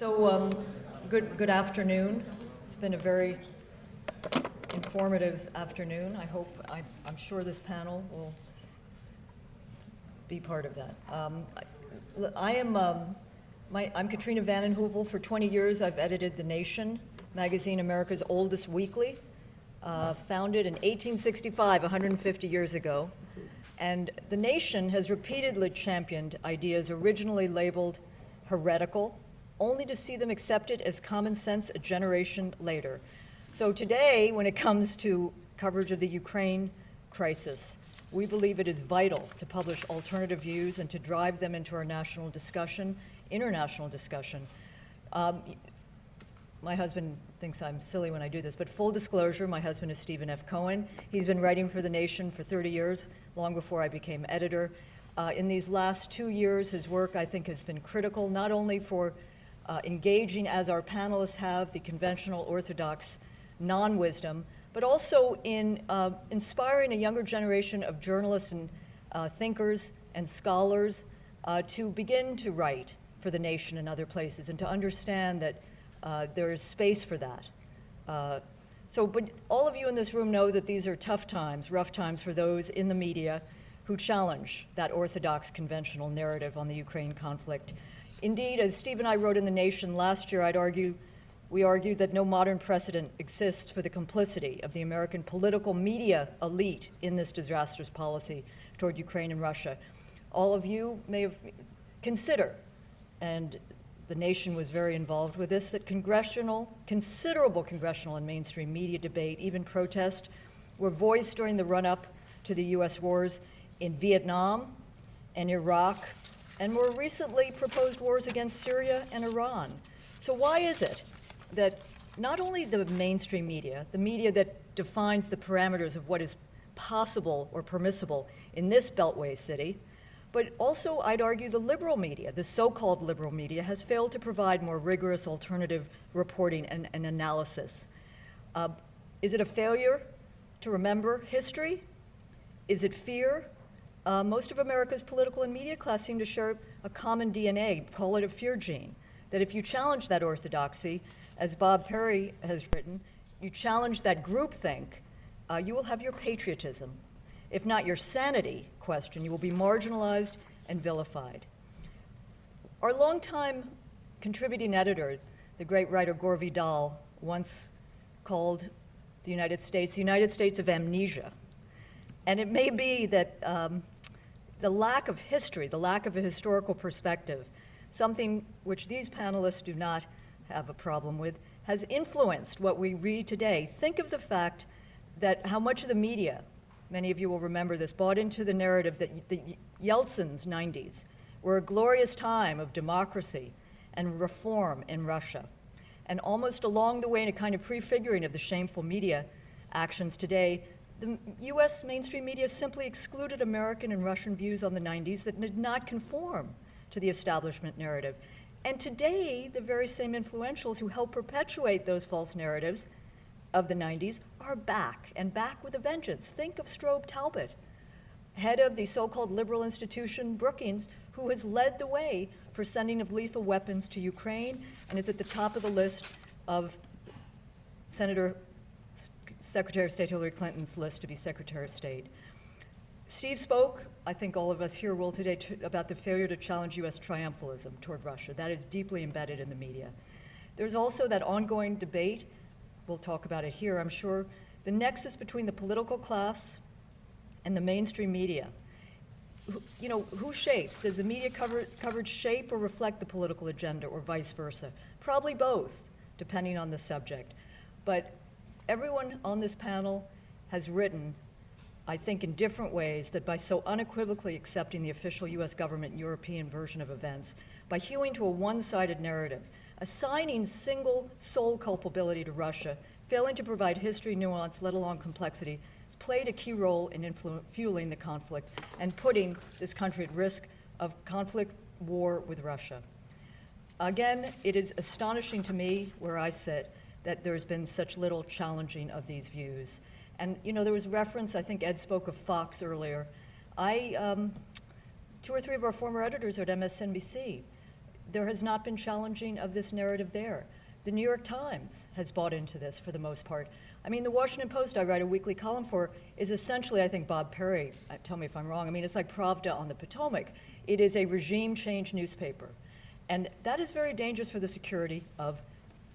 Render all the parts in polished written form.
Good afternoon. It's been a very informative afternoon. I'm sure this panel will be part of that. I'm Katrina vanden Heuvel. For 20 years, I've edited The Nation magazine, America's oldest weekly, founded in 1865, 150 years ago. And The Nation has repeatedly championed ideas originally labeled heretical, only to see them accepted as common sense a generation later. So today, when it comes to coverage of the Ukraine crisis, we believe it is vital to publish alternative views and to drive them into our national discussion, international discussion. My husband thinks I'm silly when I do this, but full disclosure, my husband is Stephen F. Cohen. He's been writing for The Nation for 30 years, long before I became editor. In these last 2 years, his work, I think, has been critical, not only for engaging, as our panelists have, the conventional orthodox non-wisdom, but also in inspiring a younger generation of journalists and thinkers and scholars to begin to write for The Nation and other places, and to understand that there is space for that. But all of you in this room know that these are tough times, rough times for those in the media who challenge that orthodox conventional narrative on the Ukraine conflict. Indeed, as Steve and I wrote in The Nation last year, we argued that no modern precedent exists for the complicity of the American political media elite in this disastrous policy toward Ukraine and Russia. All of you may have considered, and The Nation was very involved with this, that considerable congressional and mainstream media debate, even protest, were voiced during the run-up to the U.S. wars in Vietnam and Iraq, and more recently proposed wars against Syria and Iran. So why is it that not only the mainstream media, the media that defines the parameters of what is possible or permissible in this Beltway city, but also, I'd argue, the liberal media, the so-called liberal media, has failed to provide more rigorous alternative reporting and analysis. Is it a failure to remember history? Is it fear? Most of America's political and media class seem to share a common DNA, call it a fear gene, that if you challenge that orthodoxy, as Bob Parry has written, you challenge that groupthink, you will have your patriotism. If not your sanity questioned, you will be marginalized and vilified. Our longtime contributing editor, the great writer Gore Vidal, once called the United States of amnesia. And it may be that the lack of history, the lack of a historical perspective, something which these panelists do not have a problem with, has influenced what we read today. Think of the fact that how much of the media, many of you will remember this, bought into the narrative that the Yeltsin's 90s were a glorious time of democracy and reform in Russia. And almost along the way, in a kind of prefiguring of the shameful media actions today, the U.S. mainstream media simply excluded American and Russian views on the 90s that did not conform to the establishment narrative. And today, the very same influentials who helped perpetuate those false narratives of the 90s are back, and back with a vengeance. Think of Strobe Talbott, head of the so-called liberal institution Brookings, who has led the way for sending of lethal weapons to Ukraine and is at the top of the list of Secretary of State Hillary Clinton's list to be Secretary of State. Steve spoke, I think all of us here will today, about the failure to challenge U.S. triumphalism toward Russia. That is deeply embedded in the media. There's also that ongoing debate, we'll talk about it here, I'm sure, the nexus between the political class and the mainstream media. Who shapes? Does the media coverage shape or reflect the political agenda, or vice versa? Probably both, depending on the subject. But everyone on this panel has written, I think in different ways, that by so unequivocally accepting the official U.S. government European version of events, by hewing to a one-sided narrative, assigning single sole culpability to Russia, failing to provide history, nuance, let alone complexity, has played a key role in fueling the conflict and putting this country at risk of conflict, war with Russia. Again, it is astonishing to me, where I sit, that there's been such little challenging of these views. And there was reference, I think Ed spoke of Fox earlier. Two or three of our former editors are at MSNBC. there has not been challenging of this narrative there. The New York Times has bought into this for the most part. I mean, the Washington Post, I write a weekly column for, is essentially, I think Bob Parry, tell me if I'm wrong, I mean, it's like Pravda on the Potomac. It is a regime change newspaper. And that is very dangerous for the security of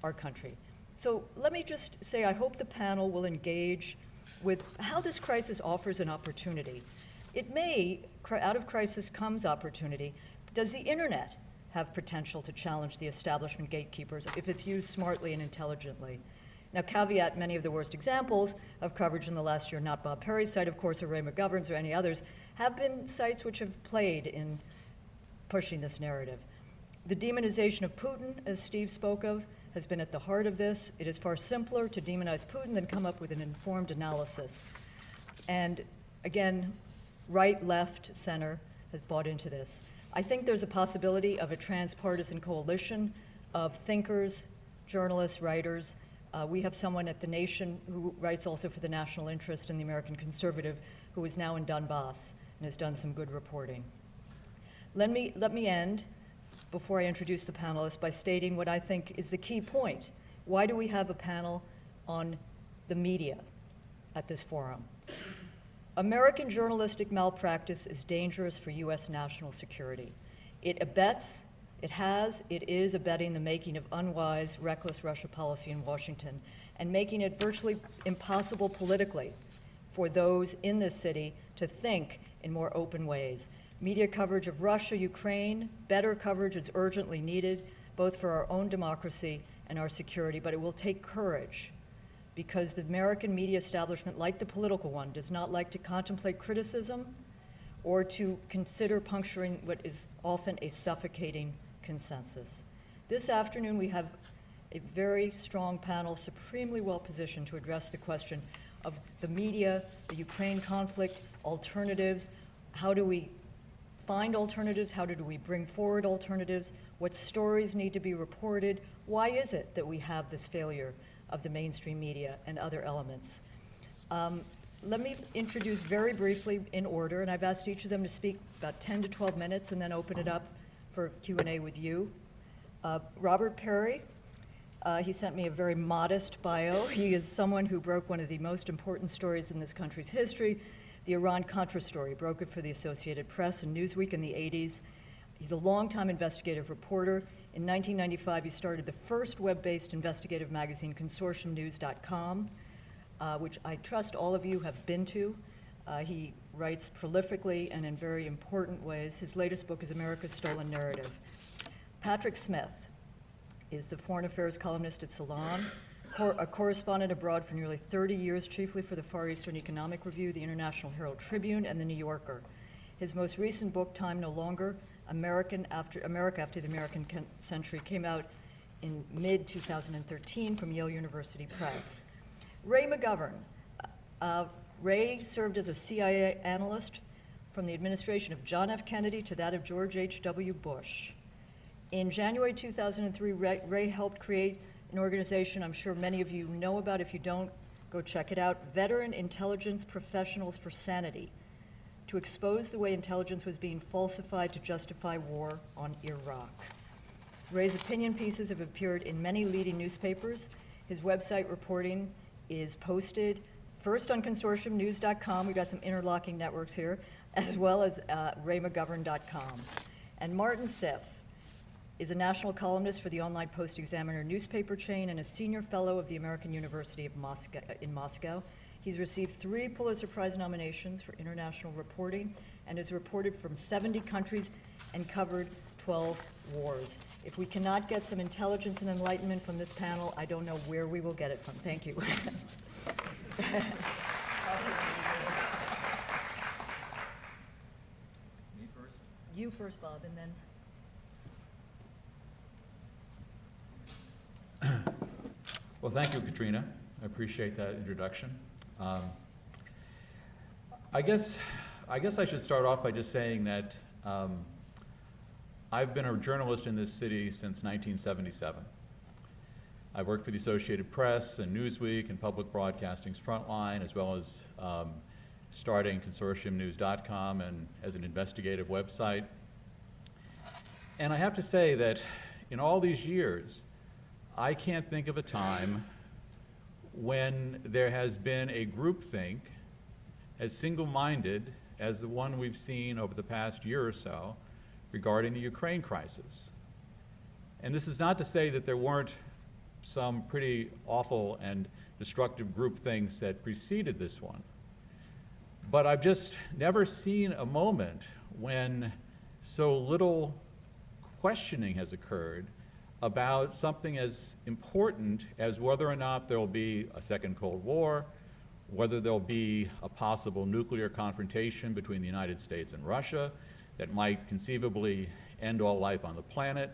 our country. So let me just say, I hope the panel will engage with how this crisis offers an opportunity. It may, out of crisis comes opportunity. Does the internet have potential to challenge the establishment gatekeepers if it's used smartly and intelligently? Now, caveat, many of the worst examples of coverage in the last year, not Bob Parry's site, of course, or Ray McGovern's or any others, have been sites which have played in pushing this narrative. The demonization of Putin, as Steve spoke of, has been at the heart of this. It is far simpler to demonize Putin than come up with an informed analysis. And again, right, left, center has bought into this. I think there's a possibility of a transpartisan coalition of thinkers, journalists, writers. We have someone at The Nation who writes also for the National Interest and the American Conservative, who is now in Donbass and has done some good reporting. Let me end, before I introduce the panelists, by stating what I think is the key point. Why do we have a panel on the media at this forum? American journalistic malpractice is dangerous for U.S. national security. It is abetting the making of unwise, reckless Russia policy in Washington and making it virtually impossible politically for those in this city to think in more open ways. Media coverage of Russia, Ukraine, better coverage is urgently needed, both for our own democracy and our security, but it will take courage, because the American media establishment, like the political one, does not like to contemplate criticism or to consider puncturing what is often a suffocating consensus. This afternoon we have a very strong panel, supremely well positioned to address the question of the media, the Ukraine conflict, alternatives. How do we find alternatives? How do we bring forward alternatives? What stories need to be reported? Why is it that we have this failure of the mainstream media and other elements? Let me introduce very briefly in order, and I've asked each of them to speak about 10 to 12 minutes and then open it up for Q&A with you. Robert Parry, he sent me a very modest bio. He is someone who broke one of the most important stories in this country's history, the Iran-Contra story, broke it for the Associated Press and Newsweek in the 80s. He's a longtime investigative reporter. In 1995, he started the first web-based investigative magazine, ConsortiumNews.com, which I trust all of you have been to. He writes prolifically and in very important ways. His latest book is America's Stolen Narrative. Patrick Smith is the foreign affairs columnist at Salon, a correspondent abroad for nearly 30 years, chiefly for the Far Eastern Economic Review, the International Herald Tribune, and the New Yorker. His most recent book, Time No Longer, America After the American Century, came out in mid-2013 from Yale University Press. Ray McGovern. Ray served as a CIA analyst from the administration of John F. Kennedy to that of George H.W. Bush. In January 2003, Ray helped create an organization I'm sure many of you know about. If you don't, go check it out, Veteran Intelligence Professionals for Sanity, to expose the way intelligence was being falsified to justify war on Iraq. Ray's opinion pieces have appeared in many leading newspapers. His website reporting is posted first on ConsortiumNews.com, we've got some interlocking networks here, as well as RayMcGovern.com. And Martin Sieff is a national columnist for the online Post-Examiner newspaper chain and a senior fellow of the American University of in Moscow. He's received 3 Pulitzer Prize nominations for international reporting and has reported from 70 countries and covered 12 wars. If we cannot get some intelligence and enlightenment from this panel, I don't know where we will get it from. Thank you. Me first? You first, Bob, and then. Well, thank you, Katrina. I appreciate that introduction. I guess I should start off by just saying that I've been a journalist in this city since 1977. I worked for the Associated Press and Newsweek and Public Broadcasting's Frontline, as well as starting ConsortiumNews.com and as an investigative website. And I have to say that in all these years, I can't think of a time when there has been a groupthink as single-minded as the one we've seen over the past year or so regarding the Ukraine crisis. And this is not to say that there weren't some pretty awful and destructive groupthinks that preceded this one. But I've just never seen a moment when so little questioning has occurred about something as important as whether or not there will be a second Cold War, whether there'll be a possible nuclear confrontation between the United States and Russia that might conceivably end all life on the planet.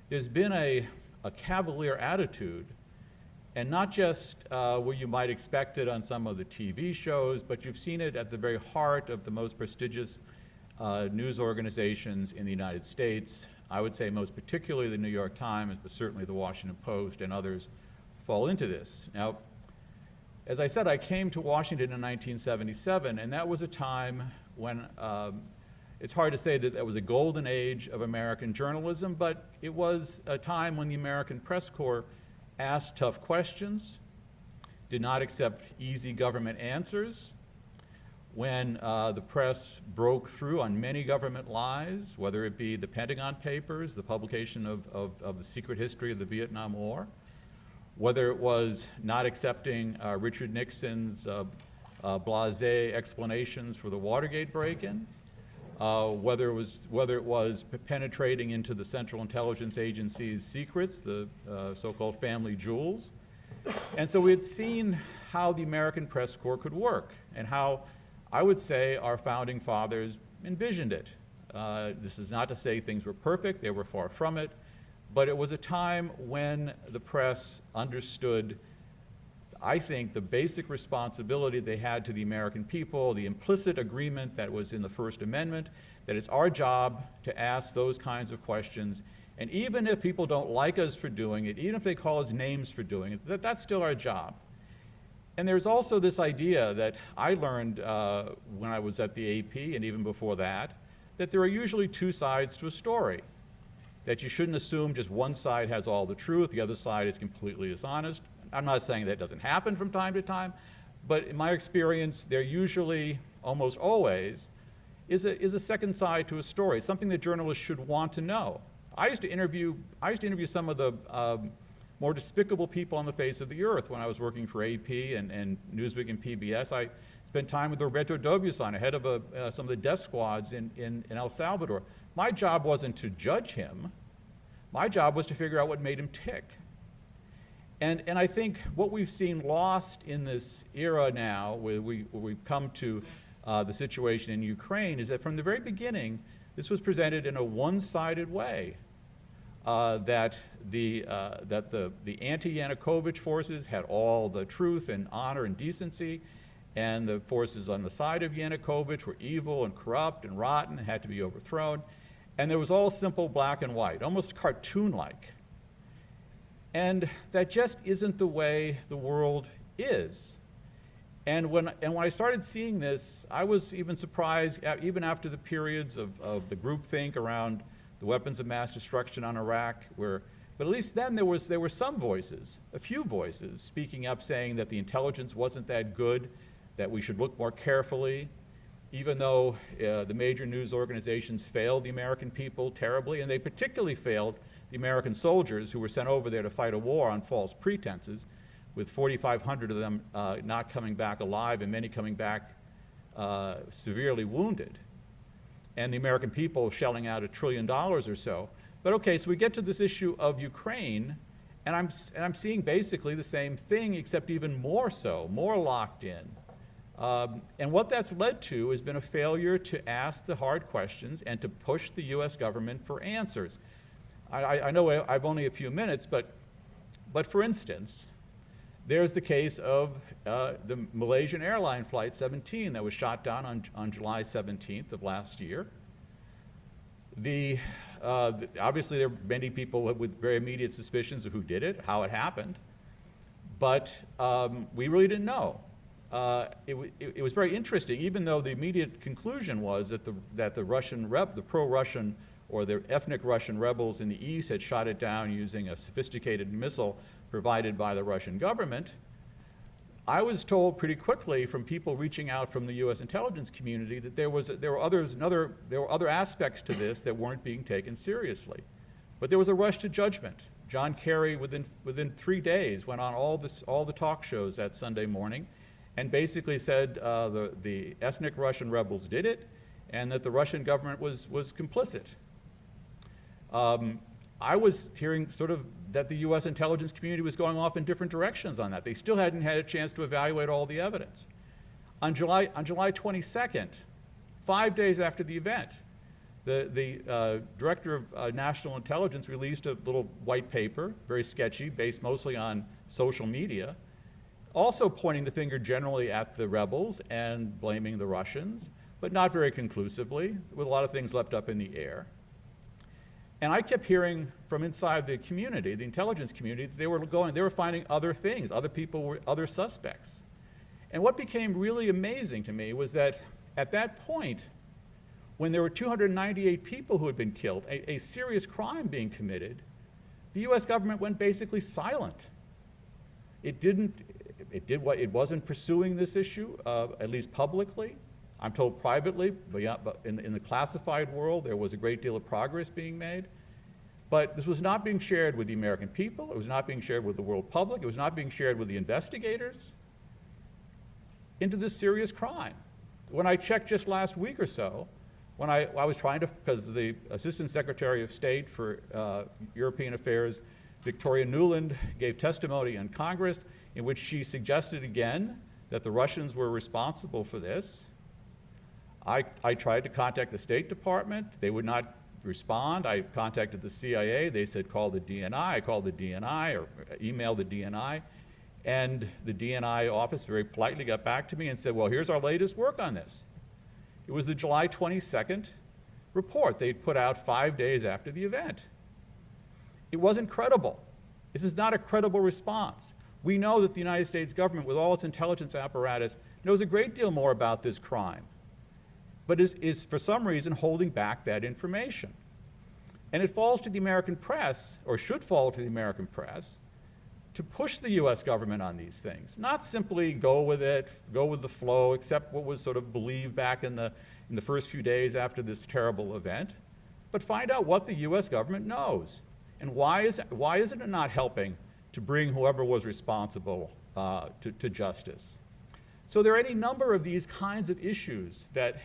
There's been a cavalier attitude, and not just where you might expect it on some of the TV shows, but you've seen it at the very heart of the most prestigious news organizations in the United States. I would say most particularly the New York Times, but certainly the Washington Post and others fall into this. Now, as I said, I came to Washington in 1977, and that was a time when it's hard to say that that was a golden age of American journalism, but it was a time when the American press corps asked tough questions, did not accept easy government answers, when the press broke through on many government lies, whether it be the Pentagon Papers, the publication of the secret history of the Vietnam War, whether it was not accepting Richard Nixon's blasé explanations for the Watergate break-in, whether it was penetrating into the Central Intelligence Agency's secrets, the so-called family jewels. And so we had seen how the American press corps could work and how, I would say, our founding fathers envisioned it. This is not to say things were perfect, they were far from it, but it was a time when the press understood, I think, the basic responsibility they had to the American people, the implicit agreement that was in the First Amendment, that it's our job to ask those kinds of questions. And even if people don't like us for doing it, even if they call us names for doing it, that's still our job. And there's also this idea that I learned when I was at the AP and even before that there are usually two sides to a story. That you shouldn't assume just one side has all the truth, the other side is completely dishonest. I'm not saying that doesn't happen from time to time, but in my experience, there usually, almost always, is a second side to a story, something that journalists should want to know. I used to interview some of the more despicable people on the face of the earth when I was working for AP and Newsweek and PBS. I spent time with Roberto Dobusan, head of some of the death squads in El Salvador. My job wasn't to judge him. My job was to figure out what made him tick. And I think what we've seen lost in this era now, where we've come to the situation in Ukraine, is that from the very beginning, this was presented in a one-sided way. That the anti-Yanukovych forces had all the truth and honor and decency, and the forces on the side of Yanukovych were evil and corrupt and rotten and had to be overthrown. And there was all simple black and white, almost cartoon-like. And that just isn't the way the world is. And when I started seeing this, I was even surprised, even after the periods of the groupthink around the weapons of mass destruction on Iraq, but at least then there were some voices, a few voices, speaking up saying that the intelligence wasn't that good, that we should look more carefully, even though the major news organizations failed the American people terribly, and they particularly failed the American soldiers who were sent over there to fight a war on false pretenses, with 4,500 of them not coming back alive and many coming back severely wounded. And the American people shelling out $1 trillion or so. But okay, so we get to this issue of Ukraine, and I'm seeing basically the same thing, except even more so, more locked in. And what that's led to has been a failure to ask the hard questions and to push the U.S. government for answers. I know I've only a few minutes, but for instance, there's the case of the Malaysian airline flight 17 that was shot down on July 17th of last year. Obviously, there are many people with very immediate suspicions of who did it, how it happened, but we really didn't know. It was very interesting, even though the immediate conclusion was that the pro-Russian or the ethnic Russian rebels in the east had shot it down using a sophisticated missile provided by the Russian government, I was told pretty quickly from people reaching out from the U.S. intelligence community that there were other aspects to this that weren't being taken seriously. But there was a rush to judgment. John Kerry, within 3 days, went on all the talk shows that Sunday morning and basically said the ethnic Russian rebels did it and that the Russian government was complicit. I was hearing sort of that the U.S. intelligence community was going off in different directions on that. They still hadn't had a chance to evaluate all the evidence. On July 22nd, 5 days after the event, the Director of National Intelligence released a little white paper, very sketchy, based mostly on social media, also pointing the finger generally at the rebels and blaming the Russians, but not very conclusively, with a lot of things left up in the air. And I kept hearing from inside the community, the intelligence community, that they were finding other things, other suspects. And what became really amazing to me was that at that point, when there were 298 people who had been killed, a serious crime being committed, the US government went basically silent. It wasn't pursuing this issue, at least publicly. I'm told privately, but in the classified world, there was a great deal of progress being made. But this was not being shared with the American people. It was not being shared with the world public. It was not being shared with the investigators into this serious crime. When I checked just last week or so, when I was trying to, because the Assistant Secretary of State for European Affairs, Victoria Nuland, gave testimony in Congress in which she suggested again that the Russians were responsible for this. I tried to contact the State Department. They would not respond. I contacted the CIA. They said call the DNI. I called the DNI or emailed the DNI. And the DNI office very politely got back to me and said, well, here's our latest work on this. It was the July 22nd report they'd put out 5 days after the event. It wasn't credible. This is not a credible response. We know that the United States government, with all its intelligence apparatus, knows a great deal more about this crime, but is for some reason holding back that information. And it falls to the American press, or should fall to the American press, to push the US government on these things, not simply go with it, go with the flow, accept what was sort of believed back in the first few days after this terrible event, but find out what the US government knows. And why is it not helping to bring whoever was responsible to justice? So there are any number of these kinds of issues that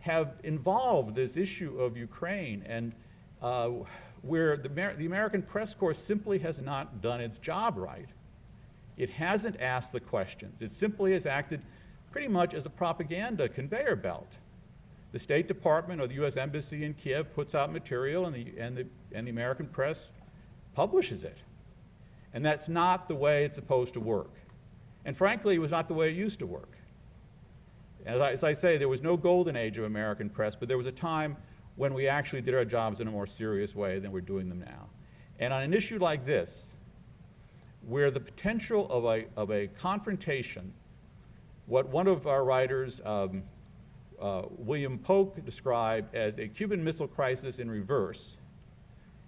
have involved this issue of Ukraine, and where the American press corps simply has not done its job right. It hasn't asked the questions. It simply has acted pretty much as a propaganda conveyor belt. The State Department or the U.S. Embassy in Kiev puts out material, and the American press publishes it. And that's not the way it's supposed to work. And frankly, it was not the way it used to work. As I say, there was no golden age of American press, but there was a time when we actually did our jobs in a more serious way than we're doing them now. And on an issue like this, where the potential of a confrontation, what one of our writers, William Polk, described as a Cuban Missile Crisis in reverse,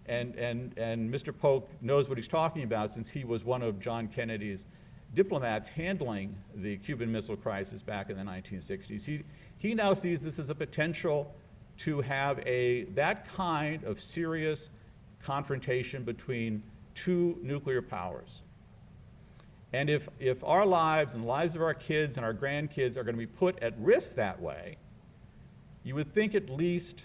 and Mr. Polk knows what he's talking about since he was one of John Kennedy's diplomats handling the Cuban Missile Crisis back in the 1960s. He now sees this as a potential to have that kind of serious confrontation between two nuclear powers. And if our lives and the lives of our kids and our grandkids are going to be put at risk that way, you would think at least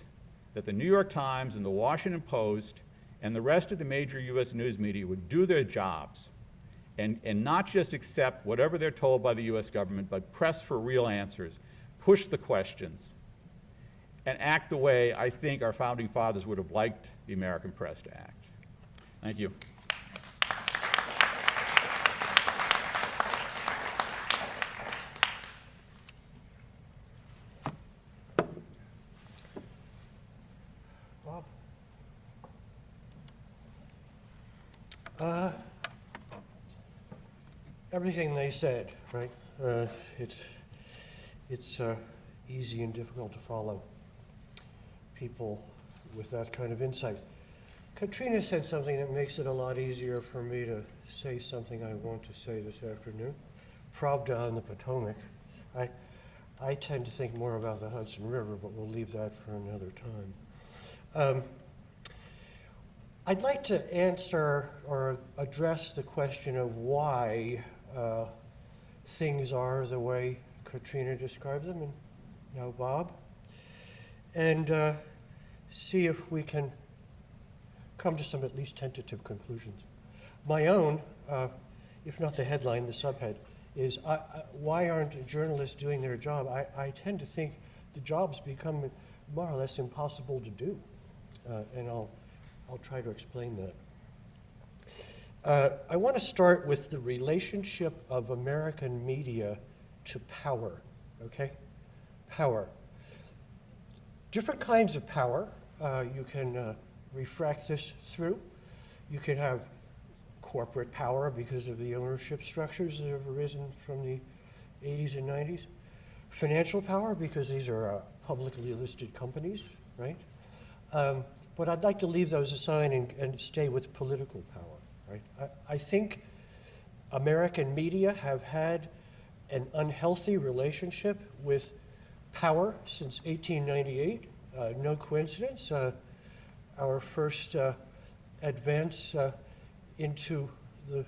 that the New York Times and the Washington Post and the rest of the major US news media would do their jobs and not just accept whatever they're told by the US government, but press for real answers, push the questions, and act the way I think our founding fathers would have liked the American press to act. Thank you. Bob? Everything they said, right? It's easy and difficult to follow. People with that kind of insight. Katrina said something that makes it a lot easier for me to say something I want to say this afternoon. Pravda on the Potomac. I tend to think more about the Hudson River, but we'll leave that for another time. I'd like to answer or address the question of why things are the way Katrina describes them, and now Bob, and see if we can come to some at least tentative conclusions. My own, if not the headline, the subhead, is why aren't journalists doing their job? I tend to think the job's become more or less impossible to do, and I'll try to explain that. I want to start with the relationship of American media to power, okay? Power. Different kinds of power. You can refract this through. You can have corporate power because of the ownership structures that have arisen from the 80s and 90s. Financial power because these are publicly listed companies, right? But I'd like to leave those aside and stay with political power, right? I think American media have had an unhealthy relationship with power since 1898. No coincidence. Our first advance into the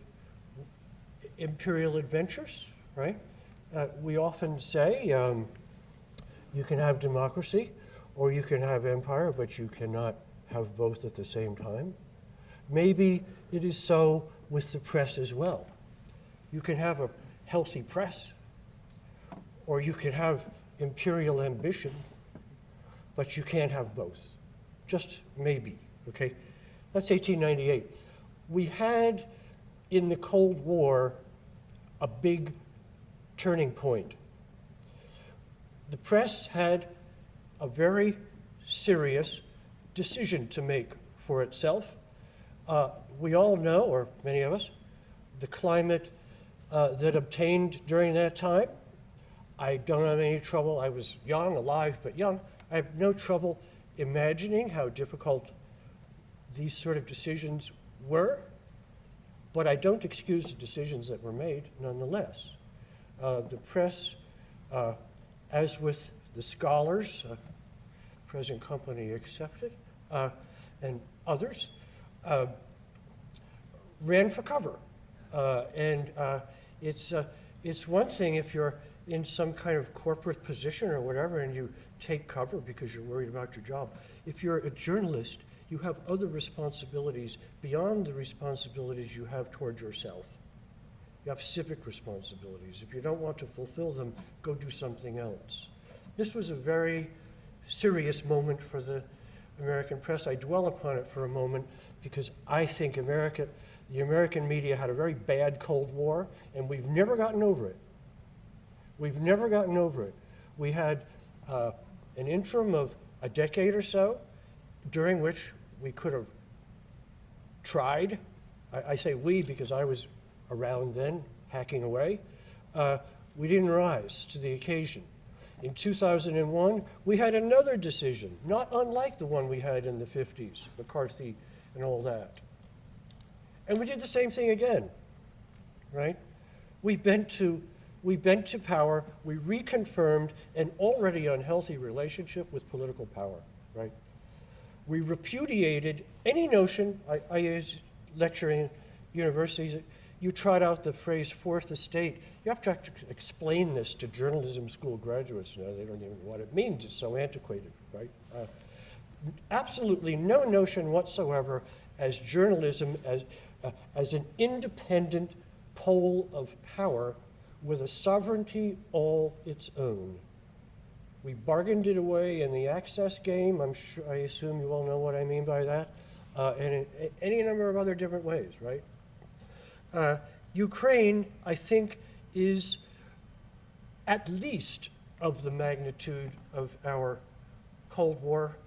imperial adventures, right? We often say you can have democracy or you can have empire, but you cannot have both at the same time. Maybe it is so with the press as well. You can have a healthy press, or you can have imperial ambition, but you can't have both. Just maybe, okay? That's 1898. We had, in the Cold War, a big turning point. The press had a very serious decision to make for itself. We all know, or many of us, the climate that obtained during that time. I don't have any trouble. I was young, alive, but young. I have no trouble imagining how difficult these sort of decisions were, but I don't excuse the decisions that were made nonetheless. The press, as with the scholars, present company accepted, and others, ran for cover. And it's one thing if you're in some kind of corporate position or whatever and you take cover because you're worried about your job. If you're a journalist, you have other responsibilities beyond the responsibilities you have toward yourself. You have civic responsibilities. If you don't want to fulfill them, go do something else. This was a very serious moment for the American press. I dwell upon it for a moment because I think the American media had a very bad Cold War, and we've never gotten over it. We've never gotten over it. We had an interim of a decade or so during which we could have tried. I say we because I was around then, hacking away. We didn't rise to the occasion. In 2001, we had another decision, not unlike the one we had in the 50s, McCarthy and all that. And we did the same thing again, right? We bent to power, we reconfirmed an already unhealthy relationship with political power, right? We repudiated any notion, I use lecturing in universities, you trot out the phrase fourth estate. You have to explain this to journalism school graduates now. They don't even know what it means. It's so antiquated, right? Absolutely no notion whatsoever as journalism as an independent pole of power with a sovereignty all its own. We bargained it away in the access game. I assume you all know what I mean by that, and in any number of other different ways, right? Ukraine, I think, is at least of the magnitude of our Cold War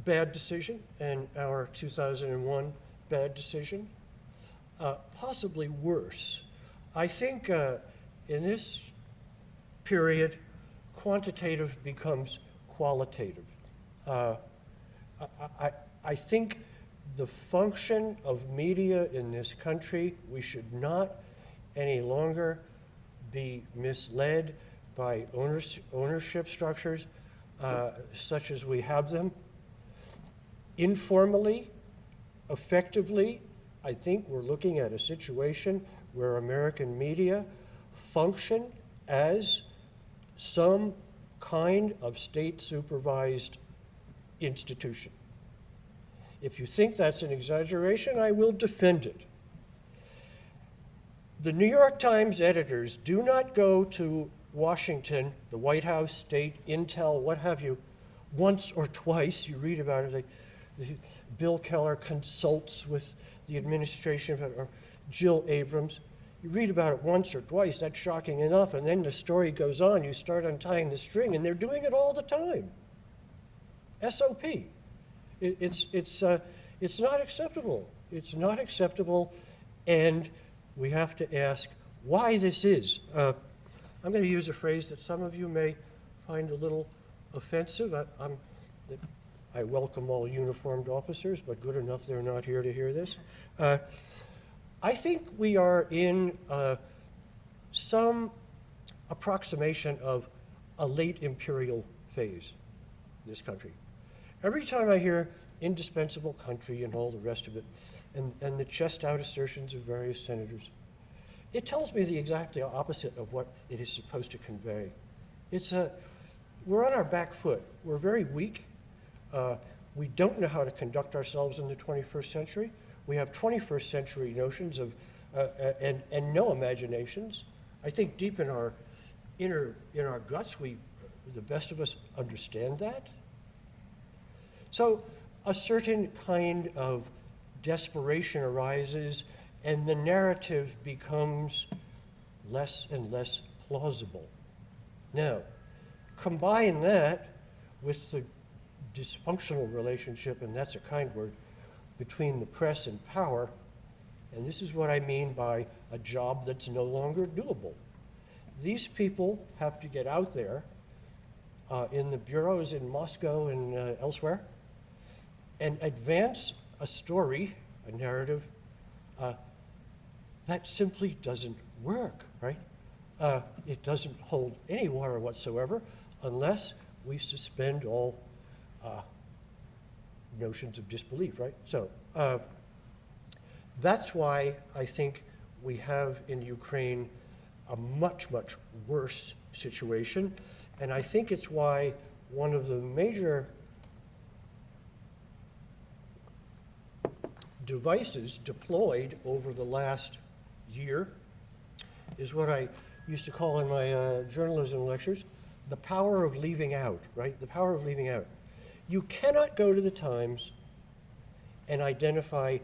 bad decision and our 2001 bad decision, possibly worse. I think in this period, quantitative becomes qualitative. I think the function of media in this country, we should not any longer be misled by ownership structures such as we have them. Informally, effectively, I think we're looking at a situation where American media function as some kind of state-supervised institution. If you think that's an exaggeration, I will defend it. The New York Times editors do not go to Washington, the White House, state, Intel, what have you, once or twice. You read about it. Bill Keller consults with the administration, or Jill Abrams. You read about it once or twice, that's shocking enough, and then the story goes on, you start untying the string, and they're doing it all the time. SOP. It's not acceptable. It's not acceptable, and we have to ask why this is. I'm going to use a phrase that some of you may find a little offensive. I welcome all uniformed officers, but good enough they're not here to hear this. I think we are in some approximation of a late imperial phase in this country. Every time I hear indispensable country and all the rest of it, and the chest-out assertions of various senators, it tells me the exactly opposite of what it is supposed to convey. We're on our back foot. We're very weak. We don't know how to conduct ourselves in the 21st century. We have 21st century notions of, and no imaginations. I think deep in our guts, the best of us understand that. So a certain kind of desperation arises, and the narrative becomes less and less plausible. Now, combine that with the dysfunctional relationship, and that's a kind word, between the press and power, and this is what I mean by a job that's no longer doable. These people have to get out there in the bureaus in Moscow and elsewhere and advance a story, a narrative, that simply doesn't work, right? It doesn't hold any water whatsoever unless we suspend all notions of disbelief, right? So that's why I think we have in Ukraine a much, much worse situation. And I think it's why one of the major devices deployed over the last year is what I used to call in my journalism lectures, the power of leaving out, right? The power of leaving out. You cannot go to the Times and identify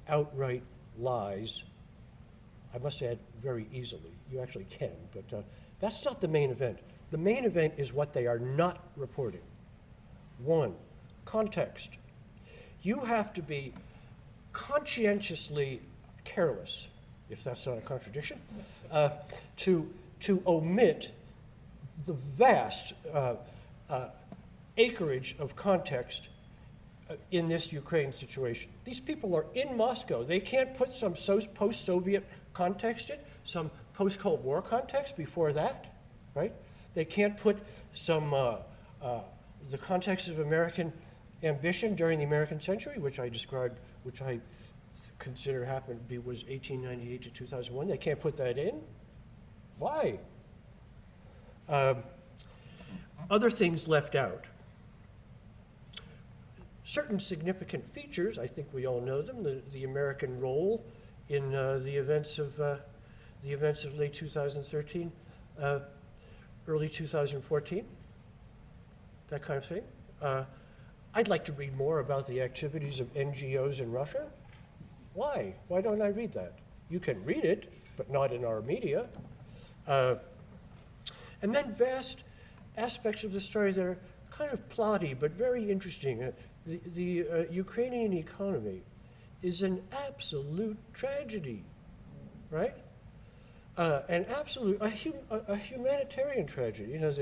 outright lies. I must add, very easily. You actually can, but that's not the main event. The main event is what they are not reporting. One, context. You have to be conscientiously careless, if that's not a contradiction, to omit the vast acreage of context in this Ukraine situation. These people are in Moscow. They can't put some post-Soviet context in, some post-Cold War context before that, right? They can't put some, the context of American ambition during the American century, which I described, which I consider happened to be, was 1898 to 2001. They can't put that in. Why? Other things left out. Certain significant features, I think we all know them, the American role in the events of late 2013, early 2014, that kind of thing. I'd like to read more about the activities of NGOs in Russia. Why? Why don't I read that? You can read it, but not in our media. And then vast aspects of the story that are kind of plotty, but very interesting. The Ukrainian economy is an absolute tragedy, right? An absolute, a humanitarian tragedy. You know,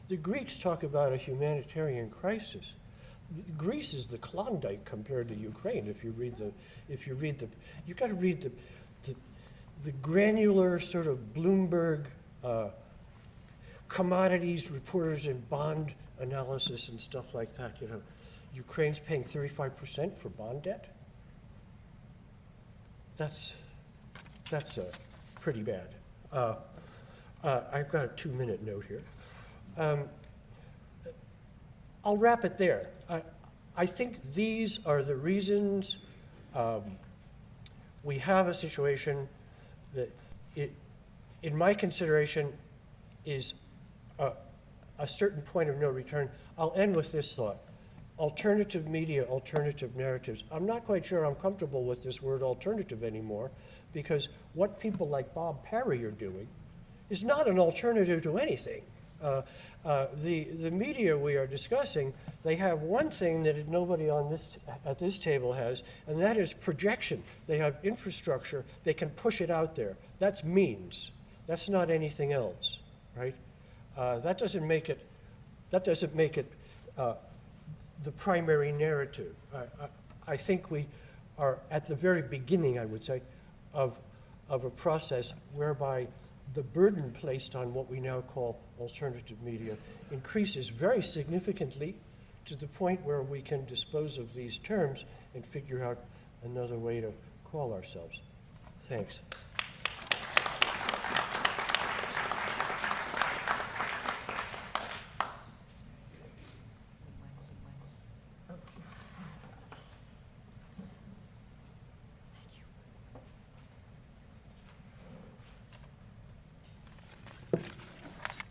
the Greeks talk about a humanitarian crisis. Greece is the Klondike compared to Ukraine. If you read you got to read the granular sort of Bloomberg commodities reporters and bond analysis and stuff like that. You know, Ukraine's paying 35% for bond debt. That's pretty bad. I've got a 2-minute note here. I'll wrap it there. I think these are the reasons we have a situation that, in my consideration, is a certain point of no return. I'll end with this thought. Alternative media, alternative narratives. I'm not quite sure I'm comfortable with this word alternative anymore, because what people like Bob Parry are doing is not an alternative to anything. The media we are discussing, they have one thing that nobody at this table has, and that is projection. They have infrastructure. They can push it out there. That's means. That's not anything else, right? That doesn't make it the primary narrative. I think we are at the very beginning, I would say, of a process whereby the burden placed on what we now call alternative media increases very significantly to the point where we can dispose of these terms and figure out another way to call ourselves. Thanks.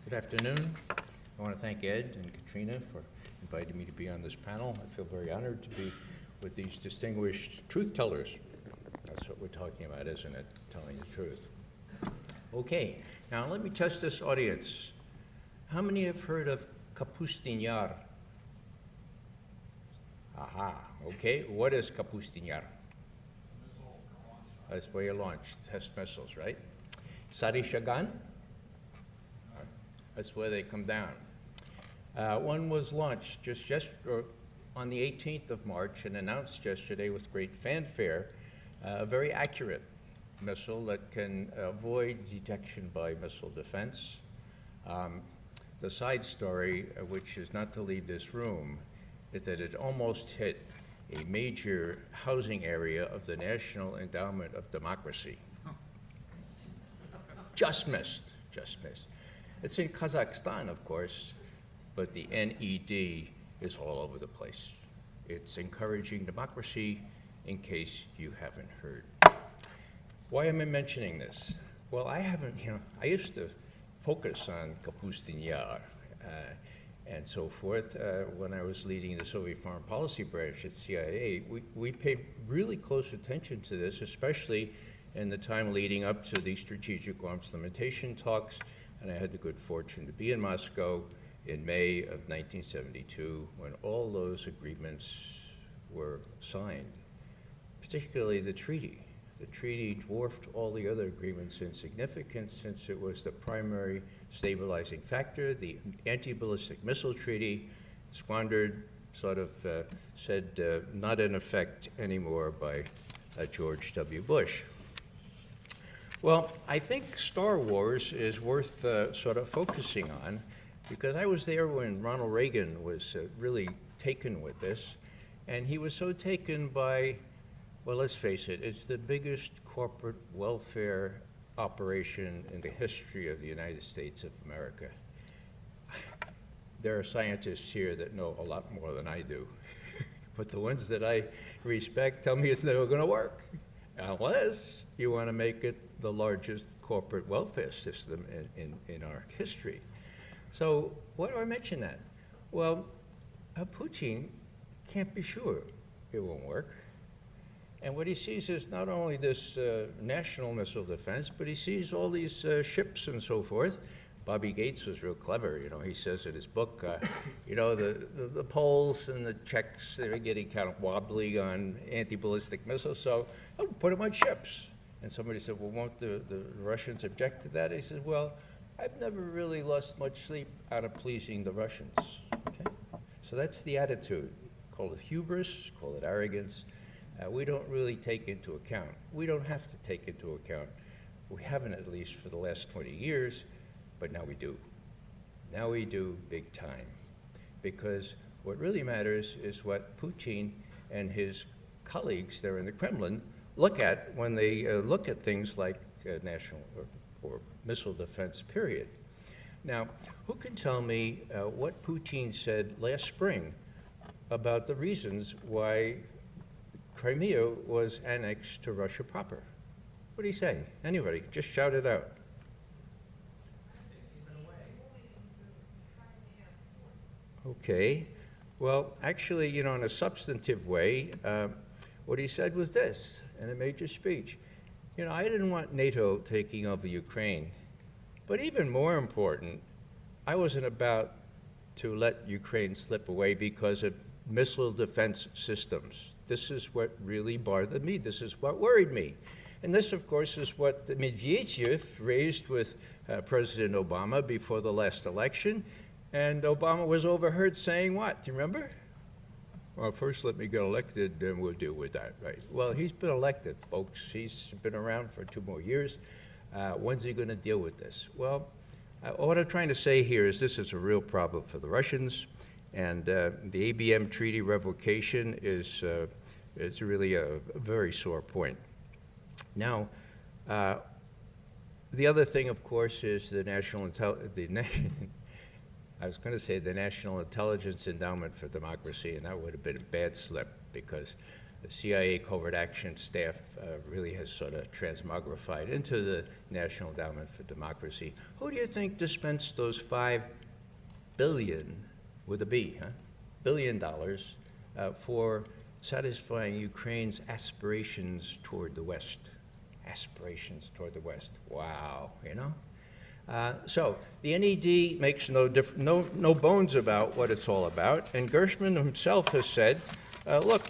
Good afternoon. I want to thank Ed and Katrina for inviting me to be on this panel. I feel very honored to be with these distinguished truth tellers. That's what we're talking about, isn't it? Telling the truth. Okay, now let me test this audience. How many have heard of Kapustin Yar? Aha, okay. What is Kapustin Yar? That's where you launch test missiles, right? Sari Shagan? That's where they come down. One was launched on the 18th of March and announced yesterday with great fanfare, a very accurate missile that can avoid detection by missile defense. The side story, which is not to leave this room, is that it almost hit a major housing area of the National Endowment of Democracy. Just missed, just missed. It's in Kazakhstan, of course, but the NED is all over the place. It's encouraging democracy, in case you haven't heard. Why am I mentioning this? Well, I used to focus on Kapustin Yar and so forth when I was leading the Soviet foreign policy branch at CIA. We paid really close attention to this, especially in the time leading up to the strategic arms limitation talks. And I had the good fortune to be in Moscow in May of 1972 when all those agreements were signed, particularly the treaty. The treaty dwarfed all the other agreements in significance since it was the primary stabilizing factor. The anti-ballistic missile treaty, squandered, sort of said not in effect anymore by George W. Bush. Well, I think Star Wars is worth sort of focusing on, because I was there when Ronald Reagan was really taken with this, and he was so taken by, well, let's face it, it's the biggest corporate welfare operation in the history of the United States of America. There are scientists here that know a lot more than I do, but the ones that I respect tell me it's never going to work, unless you want to make it the largest corporate welfare system in our history. So why do I mention that? Well, Putin can't be sure it won't work. And what he sees is not only this national missile defense, but he sees all these ships and so forth. Bobby Gates was real clever, he says in his book, the Poles and the Czechs, they're getting kind of wobbly on anti-ballistic missiles, so I'll put them on ships. And somebody said, well, won't the Russians object to that? He said, well, I've never really lost much sleep out of pleasing the Russians. Okay? So that's the attitude. call it hubris, call it arrogance, we don't really take into account. We don't have to take into account. We haven't, at least for the last 20 years, but now we do. Now we do big time. Because what really matters is what Putin and his colleagues there in the Kremlin look at when they look at things like national or missile defense, period. Now, who can tell me what Putin said last spring about the reasons why Crimea was annexed to Russia proper? What did he say? Anybody? Just shout it out. Okay. Well, actually, you know, in a substantive way, what he said was this, in a major speech. You know, I didn't want NATO taking over Ukraine, but even more important, I wasn't about to let Ukraine slip away because of missile defense systems. This is what really bothered me. This is what worried me. And this, of course, is what Medvedev raised with President Obama before the last election. And Obama was overheard saying what? Do you remember? Well, first let me get elected, then we'll deal with that, right? Well, he's been elected, folks. He's been around for 2 more years. When's he going to deal with this? Well, what I'm trying to say here is this is a real problem for the Russians, and the ABM treaty revocation is really a very sore point. Now, the other thing, of course, is the I was going to say the National Intelligence Endowment for Democracy, and that would have been a bad slip because the CIA covert action staff really has sort of transmogrified into the National Endowment for Democracy. Who do you think dispensed those $5 billion, with a B, huh? $billion for satisfying Ukraine's aspirations toward the West? Aspirations toward the West. Wow, you know? So the NED makes no bones about what it's all about, and Gershman himself has said, look,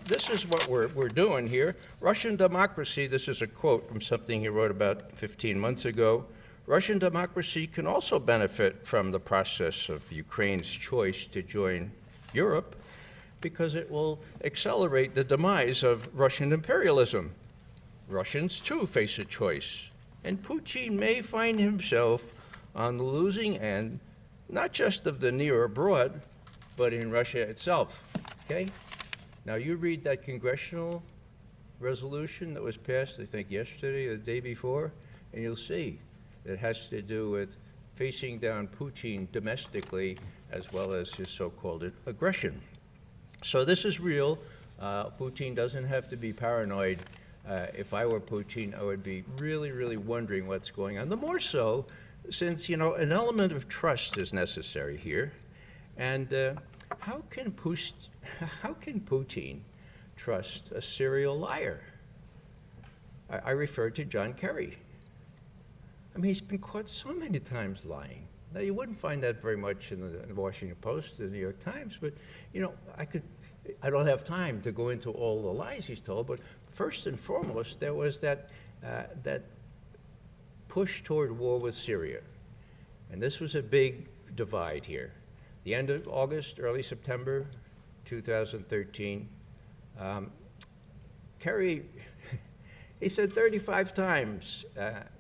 this is what we're doing here. Russian democracy, this is a quote from something he wrote about 15 months ago, Russian democracy can also benefit from the process of Ukraine's choice to join Europe because it will accelerate the demise of Russian imperialism. Russians, too, face a choice. And Putin may find himself on the losing end, not just of the near abroad, but in Russia itself, okay? Now, you read that congressional resolution that was passed, I think, yesterday or the day before, and you'll see it has to do with facing down Putin domestically as well as his so-called aggression. So this is real. Putin doesn't have to be paranoid. If I were Putin, I would be really, really wondering what's going on. The more so, since, you know, an element of trust is necessary here. And how can Putin trust a serial liar? I refer to John Kerry. I mean, he's been caught so many times lying. Now, you wouldn't find that very much in the Washington Post, the New York Times, but, you know, I don't have time to go into all the lies he's told, but first and foremost, there was that push toward war with Syria. And this was a big divide here. The end of August, early September 2013, Kerry, he said 35 times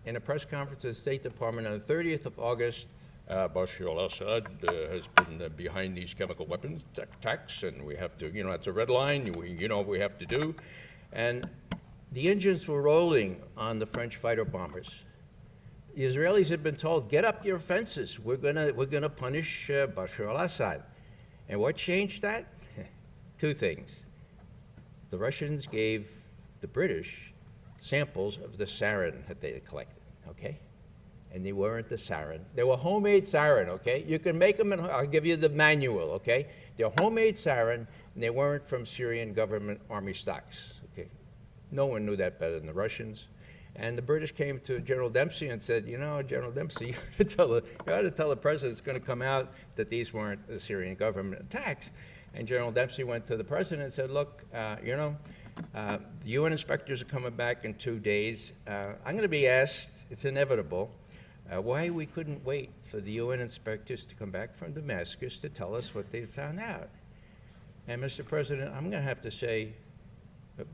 in a press conference at the State Department on the 30th of August, Bashar al-Assad has been behind these chemical weapons attacks, and we have to, you know, that's a red line, you know what we have to do. And the engines were rolling on the French fighter bombers. The Israelis had been told, get up your fences, we're gonna punish Bashar al-Assad. And what changed that? 2 things. The Russians gave the British samples of the sarin that they had collected, okay? And they weren't the sarin. They were homemade sarin, okay? You can make them, and I'll give you the manual, okay? They're homemade sarin, and they weren't from Syrian government army stocks, okay? No one knew that better than the Russians. And the British came to General Dempsey and said, you know, General Dempsey, you ought to tell the president it's going to come out that these weren't the Syrian government attacks. And General Dempsey went to the president and said, look, you know, the UN inspectors are coming back in 2 days. I'm going to be asked, it's inevitable, why we couldn't wait for the UN inspectors to come back from Damascus to tell us what they found out. And Mr. President, I'm going to have to say, it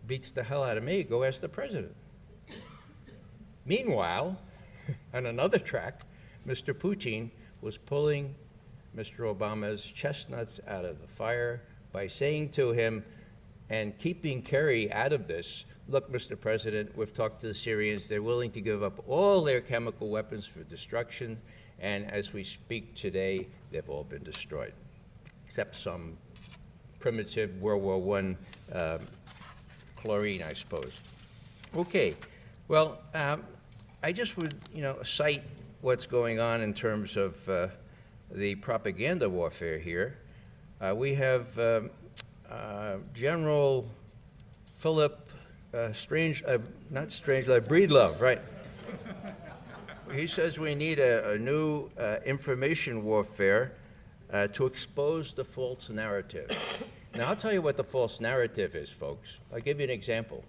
beats the hell out of me. Go ask the president. Meanwhile, on another track, Mr. Putin was pulling Mr. Obama's chestnuts out of the fire by saying to him, and keeping Kerry out of this, look, Mr. President, we've talked to the Syrians. They're willing to give up all their chemical weapons for destruction. And as we speak today, they've all been destroyed, except some primitive World War I chlorine, I suppose. Okay, well, I just would, cite what's going on in terms of the propaganda warfare here. We have General Philip Breedlove, right? He says we need a new information warfare to expose the false narrative. Now, I'll tell you what the false narrative is, folks. I'll give you an example.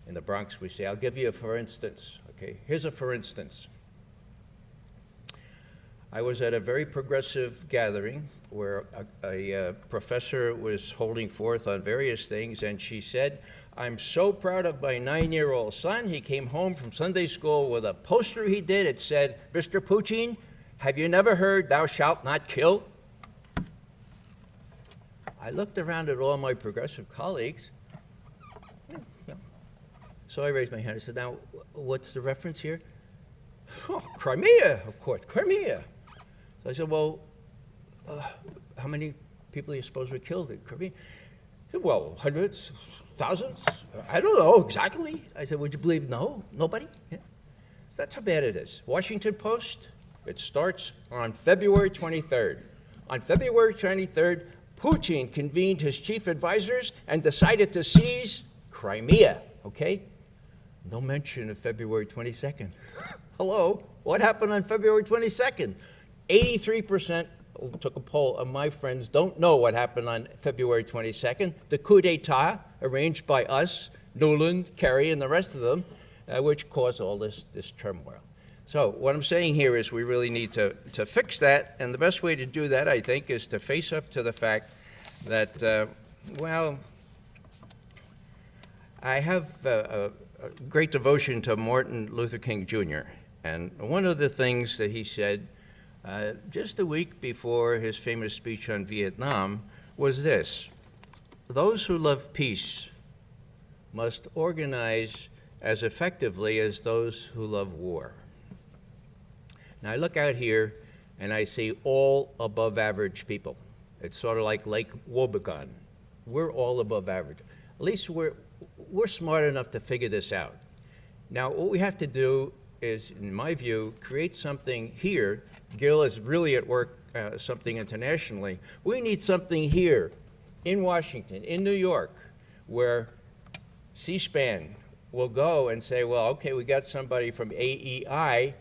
In the Bronx, we say, I'll give you a for instance. Okay, here's a for instance. I was at a very progressive gathering where a professor was holding forth on various things, and she said, I'm so proud of my 9-year-old son. He came home from Sunday school with a poster he did. It said, Mr. Putin, have you never heard thou shalt not kill? I looked around at all my progressive colleagues. Yeah. So I raised my hand. I said, now, what's the reference here? Oh, Crimea, of course, Crimea. So I said, well, how many people do you suppose were killed in Crimea? He said, well, hundreds, thousands, I don't know exactly. I said, would you believe no? Nobody? Yeah. So that's how bad it is. Washington Post, it starts on February 23rd. On February 23rd, Putin convened his chief advisors and decided to seize Crimea, okay? No mention of February 22nd. Hello, what happened on February 22nd? 83%, took a poll of my friends, don't know what happened on February 22nd. The coup d'etat arranged by us, Newland, Kerry, and the rest of them, which caused all this turmoil. So what I'm saying here is we really need to fix that, and the best way to do that, I think, is to face up to the fact that, well, I have a great devotion to Martin Luther King Jr., and one of the things that he said just a week before his famous speech on Vietnam was this: those who love peace must organize as effectively as those who love war. Now I look out here and I see all above average people. It's sort of like Lake Wobegon. We're all above average. At least we're smart enough to figure this out. Now what we have to do is, in my view, create something here. Gil is really at work something internationally. We need something here in Washington, in New York, where C-SPAN will go and say, well, okay, we got somebody from AEI.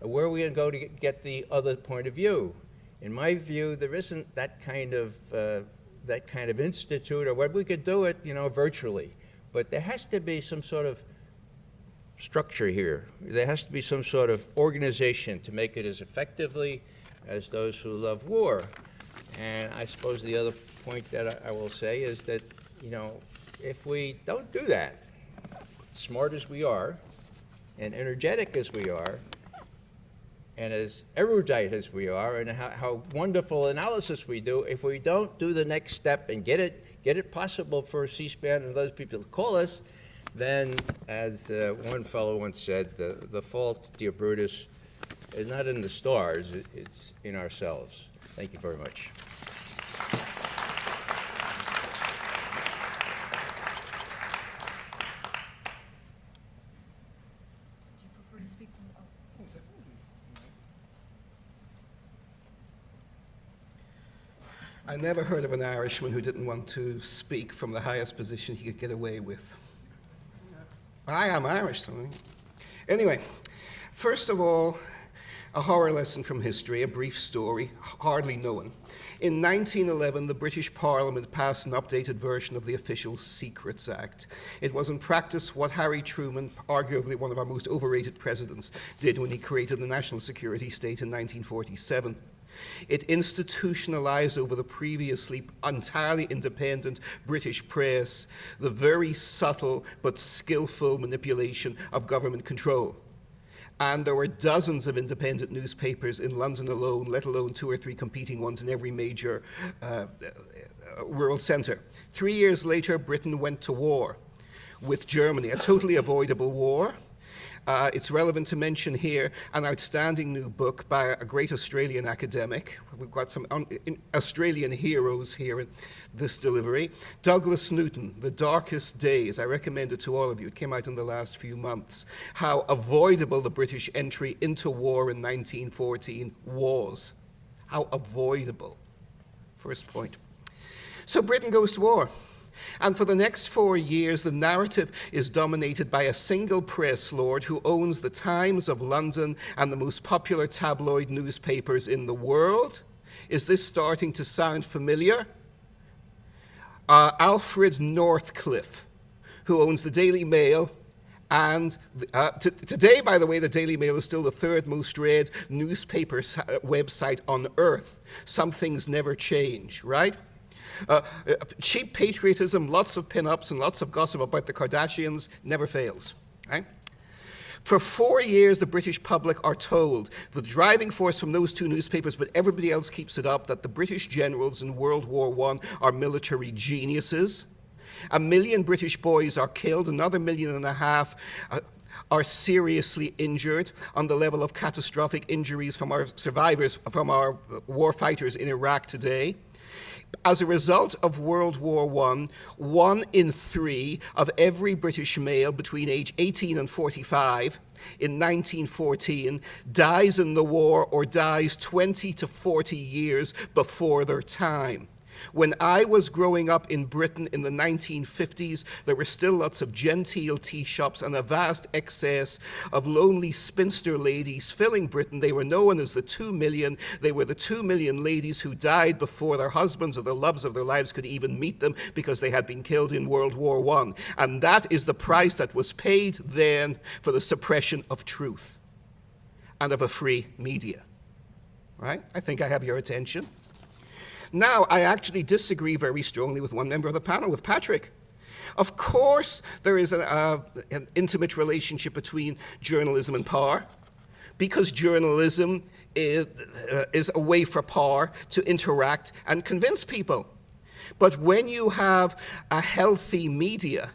Where are we going to go to get the other point of view? In my view, there isn't that kind of institute, or what we could do it, virtually. But there has to be some sort of structure here. There has to be some sort of organization to make it as effectively as those who love war. And I suppose the other point that I will say is that, if we don't do that, smart as we are, and energetic as we are, and as erudite as we are, and how wonderful analysis we do, if we don't do the next step and get it possible for C-SPAN and those people to call us, then, as one fellow once said, the fault, dear Brutus, is not in the stars, it's in ourselves. Thank you very much. I never heard of an Irishman who didn't want to speak from the highest position he could get away with. I am Irish, so anyway, first of all, a horror lesson from history, a brief story, hardly known. In 1911, the British Parliament passed an updated version of the Official Secrets Act. It was in practice what Harry Truman, arguably one of our most overrated presidents, did when he created the national security state in 1947. It institutionalized over the previously entirely independent British press the very subtle but skillful manipulation of government control. And there were dozens of independent newspapers in London alone, let alone 2 or 3 competing ones in every major world centre. 3 years later, Britain went to war with Germany, a totally avoidable war. It's relevant to mention here an outstanding new book by a great Australian academic. We've got some Australian heroes here in this delivery. Douglas Newton, The Darkest Days. I recommend it to all of you. It came out in the last few months. How avoidable the British entry into war in 1914 was. How avoidable. First point. So Britain goes to war. And for the next 4 years, the narrative is dominated by a single press lord who owns the Times of London and the most popular tabloid newspapers in the world. Is this starting to sound familiar? Alfred Northcliffe, who owns the Daily Mail, and today, by the way, the Daily Mail is still the 3rd most read newspaper website on earth. Some things never change, right? Cheap patriotism, lots of pin-ups and lots of gossip about the Kardashians never fails, right? For 4 years, the British public are told, the driving force from those 2 newspapers, but everybody else keeps it up, that the British generals in World War I are military geniuses. 1 million British boys are killed, another 1.5 million are seriously injured on the level of catastrophic injuries from our survivors, from our war fighters in Iraq today. As a result of World War I, 1 in 3 of every British male between age 18 and 45 in 1914 dies in the war or dies 20 to 40 years before their time. When I was growing up in Britain in the 1950s, there were still lots of genteel tea shops and a vast excess of lonely spinster ladies filling Britain. They were known as the 2 million. They were the 2 million ladies who died before their husbands or the loves of their lives could even meet them because they had been killed in World War I. And that is the price that was paid then for the suppression of truth and of a free media. Right? I think I have your attention. Now, I actually disagree very strongly with one member of the panel, with Patrick. Of course, there is an intimate relationship between journalism and power, because journalism is a way for power to interact and convince people. But when you have a healthy media,